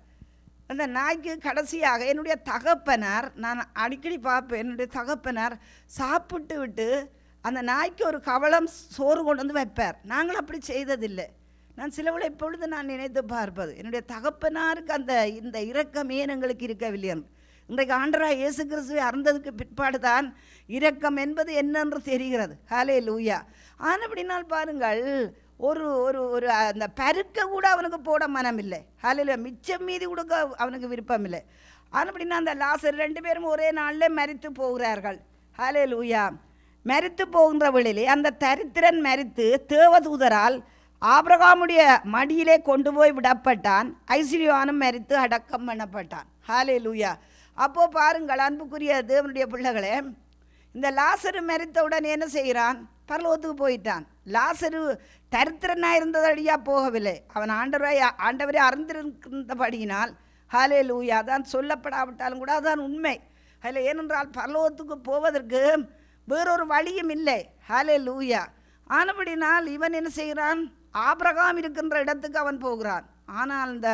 அந்த நாய்க்கு கடைசியாக என்னுடைய தகப்பனார், நான் அடிக்கடி பார்ப்பேன், என்னுடைய தகப்பனார் சாப்பிட்டு விட்டு அந்த நாய்க்கு ஒரு கவளம் சோறு கொண்டு வந்து வைப்பார். நாங்கள் அப்படி செய்ததில்லை. நான் சிலவளை இப்பொழுது நான் நினைத்து பார்ப்பது, என்னுடைய தகப்பனாருக்கு அந்த இந்த இரக்கமே எங்களுக்கு இருக்கவில்லை. இன்றைக்கு ஆண்டவராகிய இயேசு கிறிஸ்துவை அறிந்ததுக்கு பிற்பாடு தான் இரக்கம் என்பது என்னென்று தெரிகிறது. ஹல்லேலூயா. ஆனபடினால் பாருங்கள், ஒரு ஒரு ஒரு அந்த பருக்க கூட அவனுக்கு போட மனம் இல்லை. ஹல்லேலூயா. மிச்சம் மீதி கொடுக்க அவனுக்கு விருப்பம் இல்லை. ஆனபடினா அந்த லாசர் 2 பேரும் ஒரே நாளில் மரித்து போகிறார்கள். ஹல்லேலூயா. மரித்து போகின்ற வேளையிலே அந்த தரித்திரன் மரித்து தேவதூதரால் ஆபிரகாமுடைய மடியிலே கொண்டு போய் விடப்பட்டான். ஐஸ்வர்யவானும் மரித்து அடக்கம் பண்ணப்பட்டான். ஹல்லேலூயா. அப்போ பாருங்கள் அன்புக்குரிய தேவனுடைய பிள்ளைகளே, இந்த லாசரு மரித்தவுடன் என்ன செய்கிறான்? பரலோகத்துக்கு போயிட்டான். லாசரு தரித்திரனாக இருந்ததடியாக போகவில்லை. அவன் ஆண்டவரை அறிந்திருந்தபடியினால், ஹல்லேலூயா, அதான் சொல்லப்படாவிட்டாலும் கூட அதான் உண்மை. அதில் ஏனென்றால் பரலோகத்துக்கு போவதற்கு வேறொரு வழியும் இல்லை. ஹல்லேலூயா. ஆனபடினால் இவன் என்ன செய்கிறான்? ஆபிரகாம் இருக்கின்ற இடத்துக்கு அவன் போகிறான். ஆனால் இந்த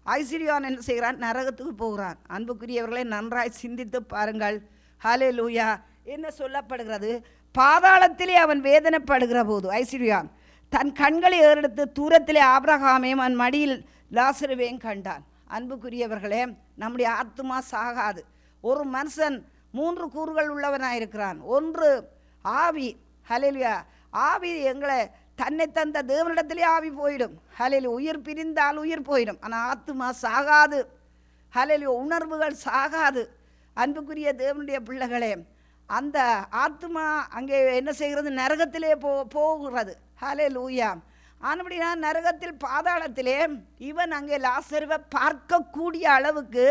ஐஸ்வர்யவான் என்ன செய்கிறான்? நரகத்துக்கு போகிறான். அன்புக்குரியவர்களை நன்றாய் சிந்தித்து பாருங்கள். ஹல்லேலூயா. என்ன சொல்லப்படுகிறது? பாதாளத்திலே அவன் வேதனைப்படுகிற போது ஐஸ்வர்யவான் தன் கண்களை ஏறெடுத்து தூரத்திலே ஆபிரகாமையும் அவன் மடியில் லாசருவையும் கண்டான். அன்புக்குரியவர்களே, நம்முடைய ஆத்துமா சாகாது. ஒரு மனுஷன் 3 கூறுகள் உள்ளவனாக இருக்கிறான். ஒன்று ஆவி. ஹல்லேலூயா. ஆவி எங்களை தன்னை தந்த தேவனிடத்திலே ஆவி போயிடும். ஹல்லேலூயா. உயிர் பிரிந்தால் உயிர் போயிடும். ஆனால் ஆத்துமா சாகாது. ஹல்லேலூயா. உணர்வுகள் சாகாது. அன்புக்குரிய தேவனுடைய பிள்ளைகளே, அந்த ஆத்துமா அங்கே என்ன செய்கிறது? நரகத்திலே போகிறது. ஹல்லேலூயா. ஆனபடினா நரகத்தில் பாதாளத்திலே இவன் அங்கே லாசருவை பார்க்கக்கூடிய அளவுக்கு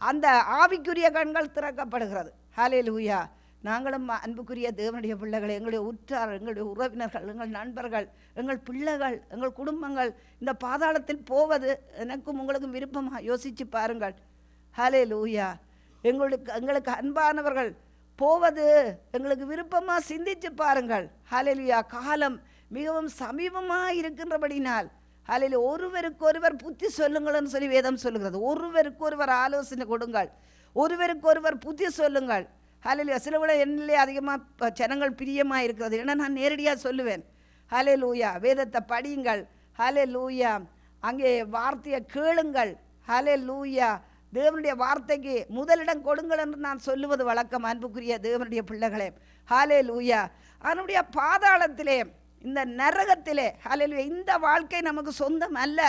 அந்த ஆவிக்குரிய கண்கள் திறக்கப்படுகிறது. ஹல்லேலூயா. நாங்களும் அன்புக்குரிய தேவனுடைய பிள்ளைகள், எங்களுடைய உற்றார், எங்களுடைய உறவினர்கள், எங்கள் நண்பர்கள், எங்கள் பிள்ளைகள், எங்கள் குடும்பங்கள் இந்த பாதாளத்தில் போவது எனக்கும் உங்களுக்கும் விருப்பமாக யோசித்து பாருங்கள். ஹல்லேலூயா. எங்களுக்கு அன்பானவர்கள் போவது எங்களுக்கு விருப்பமாக சிந்திச்சு பாருங்கள். ஹல்லேலூயா. காலம் மிகவும் சமீபமாக இருக்கின்றபடினால் ஹல்லேலூயா ஒருவருக்கொருவர் புத்தி சொல்லுங்கள்னு சொல்லி வேதம் சொல்லுகிறது. ஒருவருக்கொருவர் ஆலோசனை கொடுங்கள், ஒருவருக்கொருவர் புத்தி சொல்லுங்கள். ஹல்லேலூயா. சில விட என்னிலே அதிகமாக ஜனங்கள் பிரியமாக இருக்கிறது. ஏன்னா நான் நேரடியாக சொல்லுவேன். ஹல்லேலூயா. வேதத்தை படியுங்கள். ஹல்லேலூயா. அங்கே வார்த்தையை கேளுங்கள். ஹல்லேலூயா. தேவனுடைய வார்த்தைக்கு முதலிடம் கொடுங்கள் என்று நான் சொல்லுவது வழக்கம். அன்புக்குரிய தேவனுடைய பிள்ளைகளே, ஹல்லேலூயா. அவனுடைய பாதாளத்திலே, இந்த நரகத்திலே, ஹல்லேலூயா, இந்த வாழ்க்கை நமக்கு சொந்தம் அல்ல.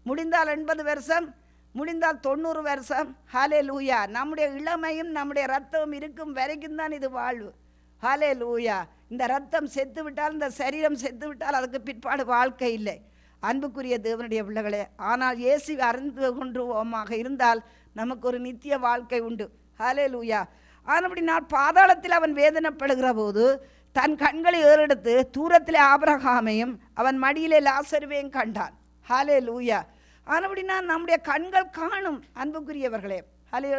முடிந்தால் 80 வருஷம், முடிந்தால் 90 வருஷம். ஹல்லேலூயா. நம்முடைய இளமையும் நம்முடைய ரத்தமும் இருக்கும் வரைக்கும் தான் இது வாழ்வு. ஹல்லேலூயா. இந்த ரத்தம் செத்து விட்டால், இந்த சரீரம் செத்து விட்டால் அதுக்கு பிற்பாடு வாழ்க்கை இல்லை. அன்புக்குரிய தேவனுடைய பிள்ளைகளே, ஆனால் இயேசுவை அறிந்து கொண்டுவோமாக இருந்தால் நமக்கு ஒரு நித்திய வாழ்க்கை உண்டு. ஹல்லேலூயா. ஆனபடி நான் பாதாளத்தில் அவன் வேதனைப்படுகிற போது தன் கண்களை ஏறெடுத்து தூரத்திலே ஆபிரகாமையும் அவன் மடியிலே லாசருவையும் கண்டான். ஹல்லேலூயா. ஆனபடினா நம்முடைய கண்கள் காணும். அன்புக்குரியவர்களே,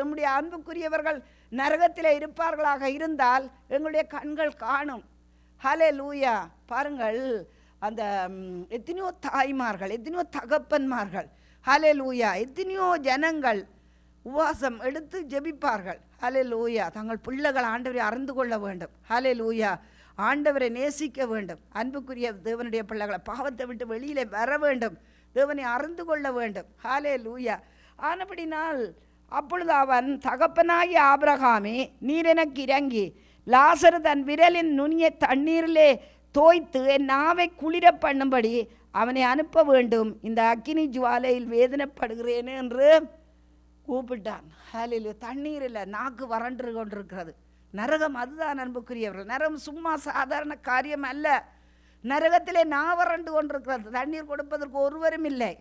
நம்முடைய அன்புக்குரியவர்கள் நரகத்தில் இருப்பார்களாக இருந்தால் எங்களுடைய கண்கள் காணும். ஹல்லேலூயா. பாருங்கள், அந்த எத்தனையோ தாய்மார்கள், எத்தனையோ தகப்பன்மார்கள், ஹல்லேலூயா, எத்தனையோ ஜனங்கள் உபவாசம் எடுத்து ஜெபிப்பார்கள். ஹல்லேலூயா. தங்கள் பிள்ளைகள் ஆண்டவரை அறிந்து கொள்ள வேண்டும். ஹல்லேலூயா. ஆண்டவரை நேசிக்க வேண்டும். அன்புக்குரிய தேவனுடைய பிள்ளைகளை பாவத்தை விட்டு வெளியிலே வர வேண்டும், தேவனை அறிந்து கொள்ள வேண்டும். ஹல்லேலூயா. ஆனபடினால் அப்பொழுது அவன், தகப்பனாகிய ஆபிரகாமே, நீர் எனக்கு இறங்கி லாசரு தன் விரலின் நுனியை தண்ணீரிலே தோய்த்து என் நாவை குளிர பண்ணும்படி அவனை அனுப்ப வேண்டும், இந்த அக்கினி ஜுவாலையில் வேதனைப்படுகிறேன் என்று கூப்பிட்டான். ஹல்லேலூயா. தண்ணீர் இல்லை, நாக்கு வறண்டு கொண்டிருக்கிறது. நரகம் அதுதான் அன்புக்குரியவர்கள். நரகம் சும்மா சாதாரண காரியம் அல்ல. நரகத்திலே வறண்டு கொண்டிருக்கிறது. தண்ணீர் கொடுப்பதற்கு ஒருவரும் இல்லை.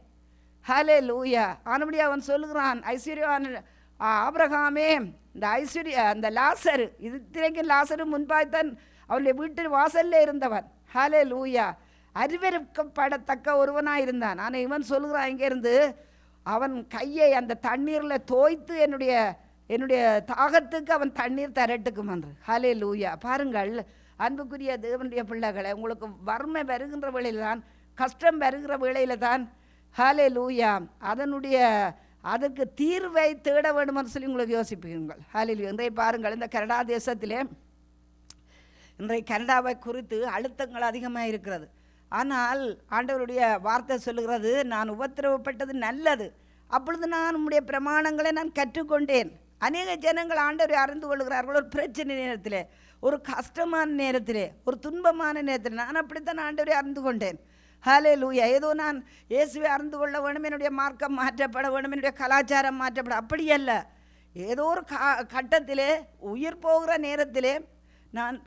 ஹல்லேலூயா. ஆனபடி அவன் சொல்லுகிறான், ஐஸ்வர்யவான ஆபிரகாமே, இந்த அந்த லாசரு, இது திரைக்கும் லாசரு முன்பாய்த்தான் அவனுடைய வீட்டு வாசல்ல இருந்தவன். ஹல்லேலூயா. அறிவறுக்கப்படத்தக்க ஒருவனாக இருந்தான். ஆனால் இவன் சொல்லுகிறான், இங்கேருந்து அவன் கையை அந்த தண்ணீரில் தோய்த்து என்னுடைய தாகத்துக்கு அவன் தண்ணீர் தரட்டுக்கும் என்று. ஹல்லேலூயா. பாருங்கள் அன்புக்குரிய தேவனுடைய பிள்ளைகளை, உங்களுக்கு வறுமை வருகின்ற வேளையில் தான், கஷ்டம் வருகிற வேளையில் தான், ஹல்லேலூயா, அதற்கு தீர்வை தேட வேண்டும் என்று சொல்லி உங்களுக்கு யோசிப்பீர்கள். ஹல்லேலூயா. இன்றைய பாருங்கள், இந்த கனடா தேசத்திலே இன்றைய கனடாவை குறித்து அழுத்தங்கள் அதிகமாக இருக்கிறது. ஆனால் ஆண்டவருடைய வார்த்தை சொல்லுகிறது, நான் உபத்திரவப்பட்டது நல்லது, அப்பொழுது நான் உம்முடைய பிரமாணங்களை நான் கற்றுக்கொண்டேன். அநேக ஜனங்கள் ஆண்டவரை அறிந்து கொள்கிறார்கள். ஒரு பிரச்சனை நேரத்தில், ஒரு கஷ்டமான நேரத்தில், ஒரு துன்பமான நேரத்தில் நான் அப்படித்தான் ஆண்டவரை அறிந்து கொண்டேன். ஹல்லேலூயா. ஏதோ நான் இயேசுவை அறிந்து கொள்ள வேண்டும், என்னுடைய மார்க்கம் மாற்றப்பட வேண்டும், என்னுடைய கலாச்சாரம் மாற்றப்பட, அப்படி அல்ல. ஏதோ ஒரு கட்டத்திலே, உயிர் போகிற நேரத்திலே, நான்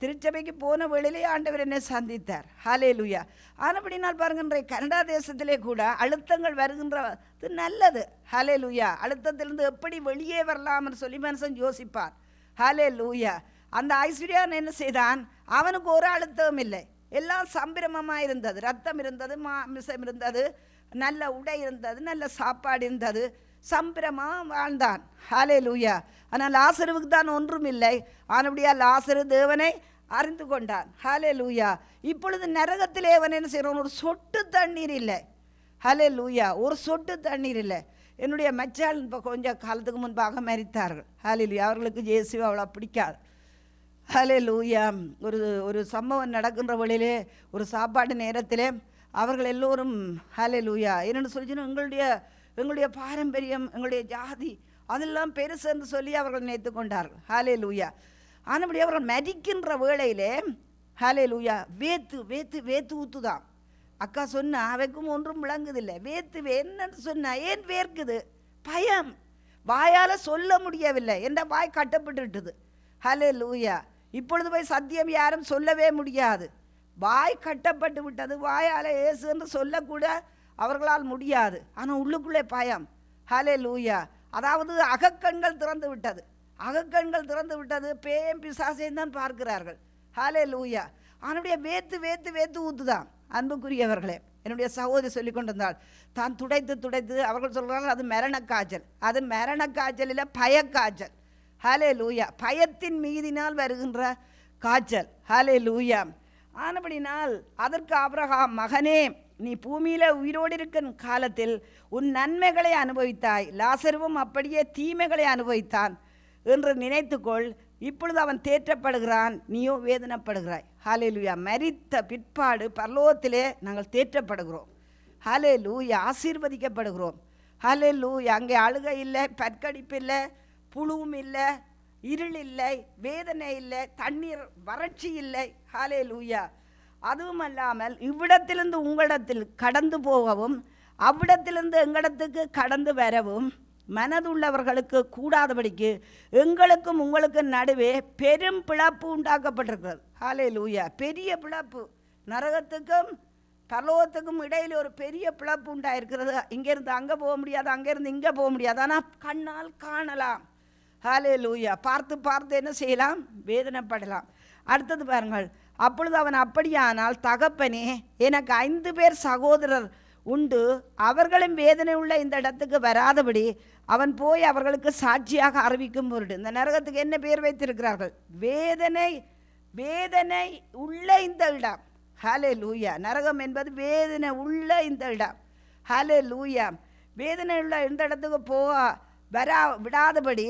திருச்சபைக்கு போன வேளையிலே ஆண்டவர் என்னை சந்தித்தார். ஹல்லேலூயா. ஆனபடினால் பாருங்க, கனடா தேசத்திலே கூட அழுத்தங்கள் வருகின்றது நல்லது. ஹல்லேலூயா. அழுத்தத்திலிருந்து எப்படி வெளியே வரலாம்னு சொல்லி மனுஷன் யோசிப்பார். ஹல்லேலூயா. அந்த ஐஸ்வர்யான் என்ன செய்தான், அவனுக்கு ஒரு அழுத்தமும் இல்லை, எல்லாம் சம்பிரமமாக இருந்தது. ரத்தம் இருந்தது, மாமிசம் இருந்தது, நல்ல உடை இருந்தது, நல்ல சாப்பாடு இருந்தது, சம்பிரமாக வாழ்ந்தான். ஹல்லேலூயா. ஆனால் லாசருவுக்கு தான் ஒன்றும் இல்லை. ஆனபடியா லாசரு தேவனை அறிந்து கொண்டான். ஹல்லேலூயா. இப்பொழுது நரகத்திலே அவன் என்ன செய்கிறான், ஒரு சொட்டு தண்ணீர் இல்லை. ஹல்லேலூயா. ஒரு சொட்டு தண்ணீர் இல்லை. என்னுடைய மச்சான் இப்போ கொஞ்சம் காலத்துக்கு முன்பாக மரித்தார்கள். ஹல்லேலூயா. அவர்களுக்கு இயேசுவை அவ்வளோ பிடிக்காது. ஹல்லேலூயா. ஒரு சம்பவம் நடக்கின்ற வழியிலே, ஒரு சாப்பாடு நேரத்திலே அவர்கள் எல்லோரும் ஹல்லேலூயா என்னென்னு சொல்லிச்சுன்னா, எங்களுடைய பாரம்பரியம், எங்களுடைய ஜாதி அதெல்லாம் பெருசு என்று சொல்லி அவர்கள் நினைத்து கொண்டார்கள். ஹல்லேலூயா. ஆனபடி அவர்கள் மதிக்கின்ற வேளையிலே ஹல்லேலூயா வேத்து வேத்து வேத்து ஊத்துதான். அக்கா சொன்னா அவைக்கும் ஒன்றும் விளங்குதில்லை. வேத்து என்னன்னு சொன்னா, ஏன் வேர்க்குது? பயம். வாயால் சொல்ல முடியவில்லை, என்ற வாய் கட்டப்பட்டுட்டுது. ஹல்லேலூயா. இப்பொழுது போய் சத்தியம் யாரும் சொல்லவே முடியாது, வாய் கட்டப்பட்டு விட்டது. வாயால் இயேசு என்று சொல்லக்கூட அவர்களால் முடியாது. ஆனால் உள்ளுக்குள்ளே பயம். ஹல்லேலூயா. அதாவது அகக்கண்கள் திறந்து விட்டது, அகக்கண்கள் திறந்து விட்டது. பேயும் பிசாசையும் தான் பார்க்கிறார்கள். ஹல்லேலூயா. அவனுடைய வேத்து வேத்து வேத்து ஊத்துதான். அன்புக்குரியவர்களே, என்னுடைய சகோதரி சொல்லி கொண்டிருந்தாள், தான் துடைத்து துடைத்து, அவர்கள் சொல்கிறார்கள் அது மரண காய்ச்சல். அது மரண காய்ச்சல் இல்லை, பயக்காய்ச்சல். ஹல்லேலூயா. பயத்தின் மீதினால் வருகின்ற காய்ச்சல். ஹல்லேலூயா. ஆனபடினால் அதற்கு ஆபிரகாம், மகனே, நீ பூமியில் உயிரோடு இருக்கும் காலத்தில் உன் நன்மைகளை அனுபவித்தாய், லாசருவும் அப்படியே தீமைகளை அனுபவித்தான் என்று நினைத்துக்கொள். இப்பொழுது அவன் தேற்றப்படுகிறான், நீயோ வேதனைப்படுகிறாய். ஹல்லேலூயா. மரித்த பிற்பாடு பரலோகத்திலே நாங்கள் தேற்றப்படுகிறோம். ஹல்லேலூயா. ஆசீர்வதிக்கப்படுகிறோம். ஹல்லேலூயா. அங்கே அழுகை இல்லை, பற்கடிப்பு இல்லை, புழுவும் இல்லை, இருள் இல்லை, வேதனை இல்லை, தண்ணீர் வறட்சி இல்லை. ஹல்லேலூயா. அதுவும் அல்லாமல் இவ்விடத்திலிருந்து உங்களிடத்தில் கடந்து போகவும் அவ்விடத்திலிருந்து எங்களிடத்துக்கு கடந்து வரவும் மனதுள்ளவர்களுக்கு கூடாதபடிக்கு எங்களுக்கும் உங்களுக்கு நடுவே பெரும் பிளப்பு உண்டாக்கப்பட்டிருக்கிறது. ஹல்லேலூயா. பெரிய பிளப்பு, நரகத்துக்கும் பரலோகத்துக்கும் இடையில் ஒரு பெரிய பிளப்பு உண்டாயிருக்கிறது. இங்கேருந்து அங்கே போக முடியாது, அங்கேருந்து இங்கே போக முடியாது, ஆனால் கண்ணால் காணலாம். ஹல்லேலூயா. பார்த்து பார்த்து என்ன செய்யலாம்? வேதனைப்படலாம். அடுத்தது பாருங்கள். அப்பொழுது அவன், அப்படியானால் தகப்பனே, எனக்கு 5 பேர் சகோதரர் உண்டு, அவர்களும் வேதனை உள்ள இந்த இடத்துக்கு வராதபடி அவன் போய் அவர்களுக்கு சாட்சியாக அறிவிக்கும் பொருட்டு. இந்த நரகத்துக்கு என்ன பேர் வைத்திருக்கிறார்கள்? வேதனை, வேதனை உள்ள இந்த இடம். ஹல்லேலூயா. நரகம் என்பது வேதனை உள்ள இந்த இடம். ஹல்லேலூயா. வேதனை உள்ள இந்த இடத்துக்கு விடாதபடி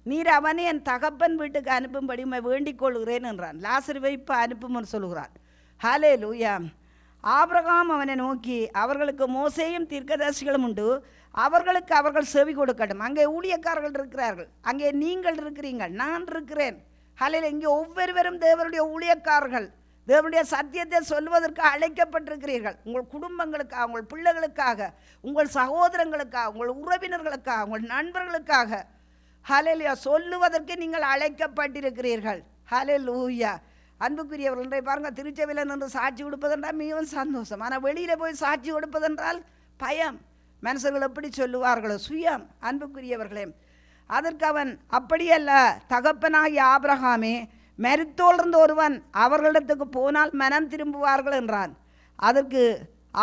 நீர் அவனை என் தகப்பன் வீட்டுக்கு அனுப்பும்படி வேண்டிக் கொள்கிறேன் என்றான். லாசருவை இப்போ அனுப்பும்னு சொல்கிறான். ஹல்லேலூயா. ஆபிரகாம் அவனை நோக்கி, அவர்களுக்கு மோசேயும் தீர்க்கதரிசிகளும் உண்டு, அவர்களுக்கு அவர்கள் செவி கொடுக்கட்டும். அங்கே ஊழியக்காரர்கள் இருக்கிறார்கள், அங்கே நீங்கள் இருக்கிறீர்கள், நான் இருக்கிறேன். ஹல்லேலூயா. இங்கே ஒவ்வொருவரும் தேவனுடைய ஊழியக்காரர்கள், தேவனுடைய சத்தியத்தை சொல்வதற்கு அழைக்கப்பட்டிருக்கிறீர்கள். உங்கள் குடும்பங்களுக்காக, உங்கள் பிள்ளைகளுக்காக, உங்கள் சகோதரங்களுக்காக, உங்கள் உறவினர்களுக்காக, உங்கள் நண்பர்களுக்காக ஹல்லேலூயா சொல்லுவதற்கு நீங்கள் அழைக்கப்பட்டிருக்கிறீர்கள். ஹல்லேலூயா. அன்புக்குரியவர்கள் பாருங்கள், திருச்சபையில் நின்று சாட்சி கொடுப்பதென்றால் மிகவும் சந்தோஷம். ஆனால் வெளியில் போய் சாட்சி கொடுப்பதென்றால் பயம். மனுஷர்கள் எப்படி சொல்லுவார்களோ, சுயம். அன்புக்குரியவர்களே, அதற்கு அவன், அப்படியல்ல தகப்பனாகிய ஆபிரகாமே, மரித்தோலிருந்து ஒருவன் அவர்களிடத்துக்கு போனால் மனம் திரும்புவார்கள் என்றான். அதற்கு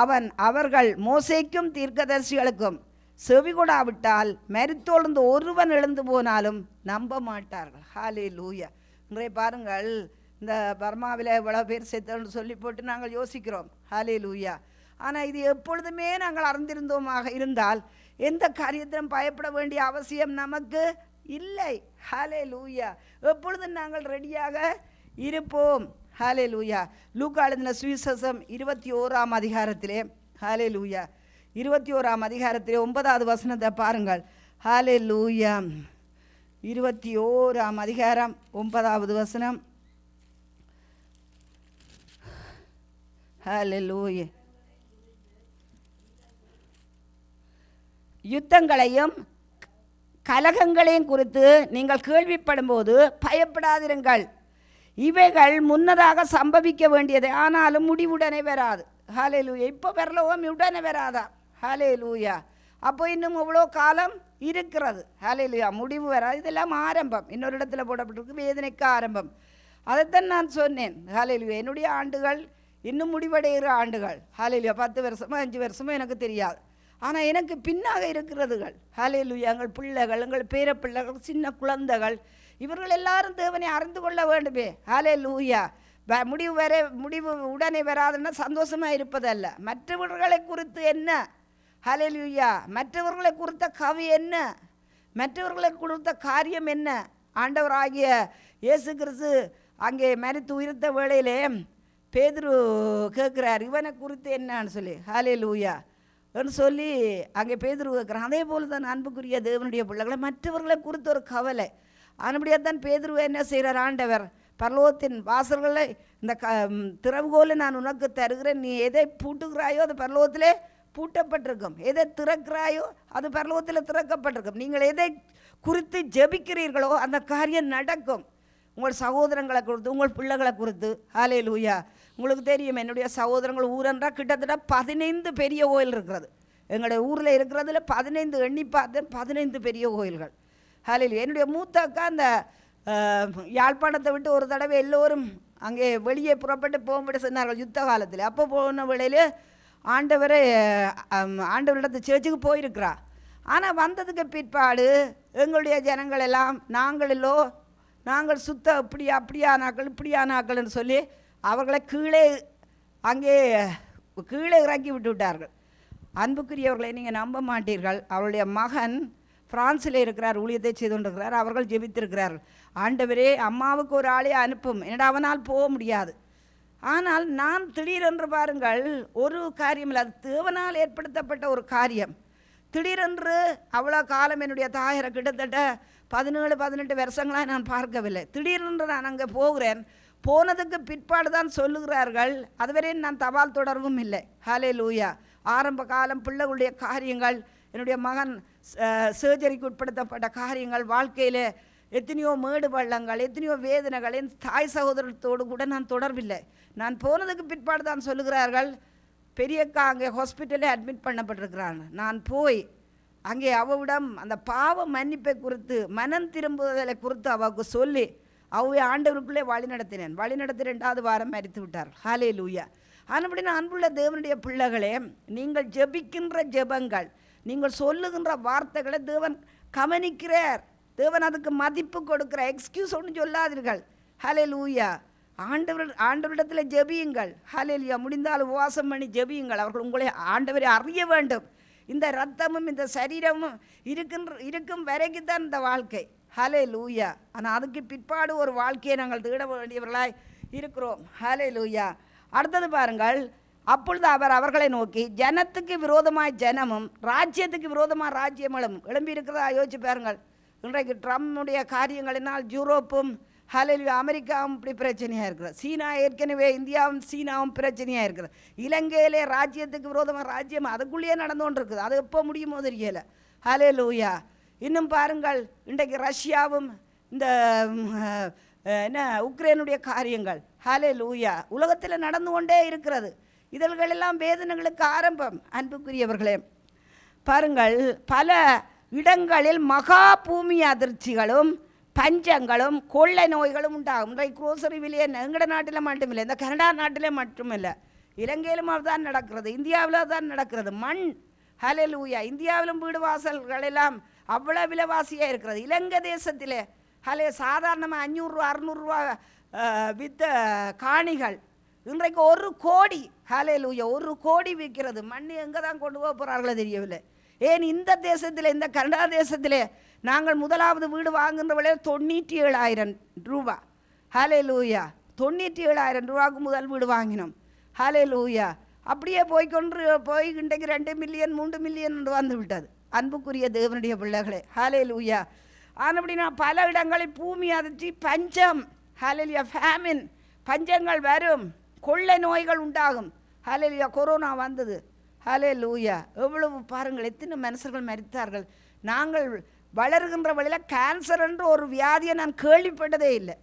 அவன், அவர்கள் மோசேக்கும் தீர்க்கதரிசிகளுக்கும் செவி கொடாவிட்டால் மரித்தோலிருந்து ஒருவன் எழுந்து போனாலும் நம்ப மாட்டார்கள். ஹல்லேலூயா. இன்றைய பாருங்கள், இந்த பர்மாவில் இவ்வளோ பேர் செத்தோன்னு சொல்லி போட்டு நாங்கள் யோசிக்கிறோம். ஹல்லேலூயா. ஆனால் இது எப்பொழுதுமே நாங்கள் அறிந்திருந்தோமாக இருந்தால் எந்த காரியத்திலும் பயப்பட வேண்டிய அவசியம் நமக்கு இல்லை. ஹல்லேலூயா. எப்பொழுதும் நாங்கள் ரெடியாக இருப்போம். ஹல்லேலூயா. லூக்கா எழுதின சுவிசேஷம் 21ஆம் அதிகாரத்திலே, ஹல்லேலூயா, 21ஆம் அதிகாரத்திலே 9வது வசனத்தை பாருங்கள். ஹல்லேலூயா. 21ஆம் அதிகாரம் 9வது வசனம். ஹல்லேலூயா. யுத்தங்களையும் கலகங்களையும் குறித்து நீங்கள் கேள்விப்படும் போது பயப்படாதிருங்கள். இவைகள் முன்னதாக சம்பவிக்க வேண்டியது, ஆனாலும் முடிவுடனே வராது. ஹல்லேலூயா. இப்போ வரலோகம் உடனே வராதா? ஹல்லேலூயா. அப்போ இன்னும் எவ்வளோ காலம் இருக்கிறது. ஹல்லேலூயா. முடிவு வராது. இதெல்லாம் ஆரம்பம். இன்னொரு இடத்துல போடப்பட்டிருக்கு, வேதனைக்கு ஆரம்பம். அதைத்தான் நான் சொன்னேன். ஹல்லேலூயா. என்னுடைய ஆண்டுகள் இன்னும் முடிவடைகிற ஆண்டுகள். ஹல்லேலூயா. 10 வருஷமோ 5 வருஷமோ எனக்கு தெரியாது. ஆனால் எனக்கு பின்னாக இருக்கிறதுகள். ஹல்லேலூயா. எங்கள் பிள்ளைகள், எங்கள் பேர பிள்ளைகள், சின்ன குழந்தைகள், இவர்கள் எல்லாரும் தேவனை அறிந்து கொள்ள வேண்டுமே. ஹல்லேலூயா. முடிவு உடனே வராதுன்னா சந்தோஷமாக இருப்பதல்ல. மற்றவர்களை குறித்து என்ன? ஹல்லேலூயா. மற்றவர்களை குறித்த கவி என்ன? மற்றவர்களை குறித்த காரியம் என்ன? ஆண்டவராகிய இயேசு கிறிஸ்து அங்கே மரித்து உயிர்த்த வேளையிலே பேதுரு கேட்குறார், இவனை குறித்து என்னான்னு சொல்லி. ஹல்லேலூயா சொல்லி அங்கே பேதுரு கேட்குறான். அதே போல் தான் அன்புக்குரிய தேவனுடைய பிள்ளைகளை மற்றவர்களை குறித்து ஒரு கவலை. அதுபடியாக தான் பேதுருவை என்ன செய்கிறார் ஆண்டவர்? பரலோகத்தின் வாசல்களை இந்த திறவுகோலை நான் உனக்கு தருகிறேன், நீ எதை பூட்டுகிறாயோ அது பரலோகத்திலே பூட்டப்பட்டிருக்கும், எதை திறக்கிறாயோ அது பரலோகத்தில் திறக்கப்பட்டிருக்கும். நீங்கள் எதை குறித்து ஜெபிக்கிறீர்களோ அந்த காரியம் நடக்கும். உங்கள் சகோதரங்களை குறித்து, உங்கள் பிள்ளைகளை குறித்து. ஹல்லேலூயா. உங்களுக்கு தெரியும், என்னுடைய சகோதரங்கள் ஊரென்றால் கிட்டத்தட்ட 15 பெரிய கோயில் இருக்கிறது. எங்களுடைய ஊரில் இருக்கிறதுல 15 எண்ணி பார்த்தேன், 15 பெரிய கோயில்கள். ஹalleluya. என்னுடைய மூத்த அக்கா அந்த யாழ்ப்பாணத்தை விட்டு ஒரு தடவை எல்லோரும் அங்கே வெளியே புறப்பட்டு போகும்படி சொன்னார்கள் யுத்த காலத்தில். அப்போ போன வேளையில் ஆண்டவரிடத்து சேர்ச்சுக்கு போயிருக்கிறா. ஆனால் வந்ததுக்கு பிற்பாடு எங்களுடைய ஜனங்கள் எல்லாம் நாங்கள் சுத்த அப்படியானாக்கள் இப்படியானாக்கள்னு சொல்லி அவர்களை அங்கே கீழே இறக்கி விட்டு விட்டார்கள். அன்புக்குரியவர்களை நீங்கள் நம்ப மாட்டீர்கள், அவருடைய மகன் பிரான்சில் இருக்கிறார், ஊழியத்தை செய்து கொண்டிருக்கிறார். அவர்கள் ஜெபித்திருக்கிறார்கள், ஆண்டவரே அம்மாவுக்கு ஒரு ஆளே அனுப்பும், என்னடா அவனால் போக முடியாது. ஆனால் நான் திடீரென்று பாருங்கள், ஒரு காரியம் இல்லை, அது தேவனால் ஏற்படுத்தப்பட்ட ஒரு காரியம். திடீரென்று அவ்வளோ காலம் என்னுடைய தாயரை கிட்டத்தட்ட 17-18 வருஷங்களாக நான் பார்க்கவில்லை. திடீரென்று நான் அங்கே போகிறேன். போனதுக்கு பிற்பாடு தான் சொல்லுகிறார்கள், அதுவரை நான் தபால் தொடர்பும் இல்லை. ஹல்லேலூயா. ஆரம்ப காலம் பிள்ளைகளுடைய காரியங்கள், என்னுடைய மகன் சர்ஜரிக்கு உட்படுத்தப்பட்ட காரியங்கள், வாழ்க்கையில் எத்தனையோ மேடு பள்ளங்கள், எத்தனையோ வேதனைகள், என் தாய் சகோதரத்தோடு கூட நான் தொடர்பில்லை. நான் போனதுக்கு பிற்பாடு தான் சொல்லுகிறார்கள், பெரியக்கா அங்கே ஹாஸ்பிட்டலே அட்மிட் பண்ணப்பட்டிருக்கிறாங்க. நான் போய் அங்கே அவவிடம் அந்த பாவ மன்னிப்பை குறித்து, மனம் திரும்புதலை குறித்து அவருக்கு சொல்லி அவை ஆண்டவருக்குள்ளே வழி நடத்தினேன். 2வது வாரம் மரித்து விட்டார். ஹல்லேலூயா. ஆனபடினா அன்புள்ள தேவனுடைய பிள்ளைகளே, நீங்கள் ஜெபிக்கின்ற ஜெபங்கள், நீங்கள் சொல்லுகின்ற வார்த்தைகளை தேவன் கவனிக்கிறார். தேவன் அதுக்கு மதிப்பு கொடுக்கிறார். எக்ஸ்கியூஸ் ஒன்றும் சொல்லாதீர்கள். ஹல்லேலூயா. ஆண்டவரிடத்தில் ஜெபியுங்கள். ஹல்லேலூயா. முடிந்தால் உபவாசம் பண்ணி ஜெபியுங்கள். அவர்கள் உங்களை ஆண்டவரை அறிய வேண்டும். இந்த இரத்தமும் இந்த சரீரமும் இருக்கும் வரைக்கும் தான் இந்த வாழ்க்கை. ஹல்லேலூயா. ஆனால் அதுக்கு பிற்பாடு ஒரு வாழ்க்கையை நாங்கள் தேட வேண்டியவர்களாய் இருக்கிறோம். ஹல்லேலூயா. அடுத்தது பாருங்கள், அப்பொழுது அவர்களை நோக்கி, ஜனத்துக்கு விரோதமாய் ஜனமும் ராஜ்யத்துக்கு விரோதமாக ராஜ்யங்களும் எழும்பி இருக்கிறதா யோசிச்சு பாருங்கள். இன்றைக்கு ட்ரம்ப்புடைய காரியங்களினால் யூரோப்பும் ஹல்லேலூயா அமெரிக்காவும் இப்படி பிரச்சனையாக இருக்கிறது. சீனா ஏற்கனவே இந்தியாவும் சீனாவும் பிரச்சனையாக இருக்குது. இலங்கையிலே ராஜ்யத்துக்கு விரோதமாக ராஜ்யம் அதுக்குள்ளேயே நடந்து கொண்டு இருக்குது. அது எப்போ முடியுமோ தெரியல. ஹல்லேலூயா. இன்னும் பாருங்கள், இன்றைக்கு ரஷ்யாவும் இந்த உக்ரைனுடைய காரியங்கள் ஹல்லேலூயா உலகத்தில் நடந்து கொண்டே இருக்கிறது. இதழ்களெல்லாம் வேதனைகளுக்கு ஆரம்பம். அன்புக்குரியவர்களே பாருங்கள், பல இடங்களில் மகா பூமி அதிர்ச்சிகளும் பஞ்சங்களும் கொள்ளை நோய்களும் உண்டாகும். இன்றைக்கு குரோசரி விலையே எங்கட நாட்டில் மட்டுமில்லை, இந்த கனடா நாட்டிலே மட்டுமில்லை, இலங்கையிலும் தான் நடக்கிறது, இந்தியாவில் தான் நடக்கிறது. மண் ஹல்லேலூயா. இந்தியாவிலும் வீடு வாசல்கள் எல்லாம் அவ்வளோ விலைவாசியாக இருக்கிறது. இலங்கை தேசத்திலே சாதாரணமாக 500-600 ரூபா வித்த காணிகள் இன்றைக்கு 1 கோடி. ஹல்லேலூயா. 1 கோடி விற்கிறது. மண் எங்கே தான் கொண்டு போக போகிறார்களோ தெரியவில்லை. ஏன் இந்த தேசத்தில், இந்த கனடா தேசத்திலே நாங்கள் முதலாவது வீடு வாங்குகின்ற விலையில் 97,000 ரூபா. ஹல்லேலூயா. 97,000 ரூபாய்க்கு முதல் வீடு வாங்கினோம். ஹல்லேலூயா. அப்படியே போய் இன்றைக்கு 2 மில்லியன் 3 மில்லியன் வந்து விட்டது. அன்புக்குரிய தேவனுடைய பிள்ளைகளே ஹல்லேலூயா. அப்படின்னா பல இடங்களில் பூமி அதிர்ச்சி, பஞ்சம், ஹல்லேலூயா, ஃபேமின், பஞ்சங்கள் வரும், கொள்ளை நோய்கள் உண்டாகும். ஹல்லேலூயா. கொரோனா வந்தது. ஹல்லேலூயா. எவ்வளவு பாருங்கள், எத்தனை மனுஷர்கள் மரித்தார்கள். நாங்கள் வளர்கின்ற வழியில் கேன்சர் என்று ஒரு வியாதியை நான் கேள்விப்பட்டதே இல்லை.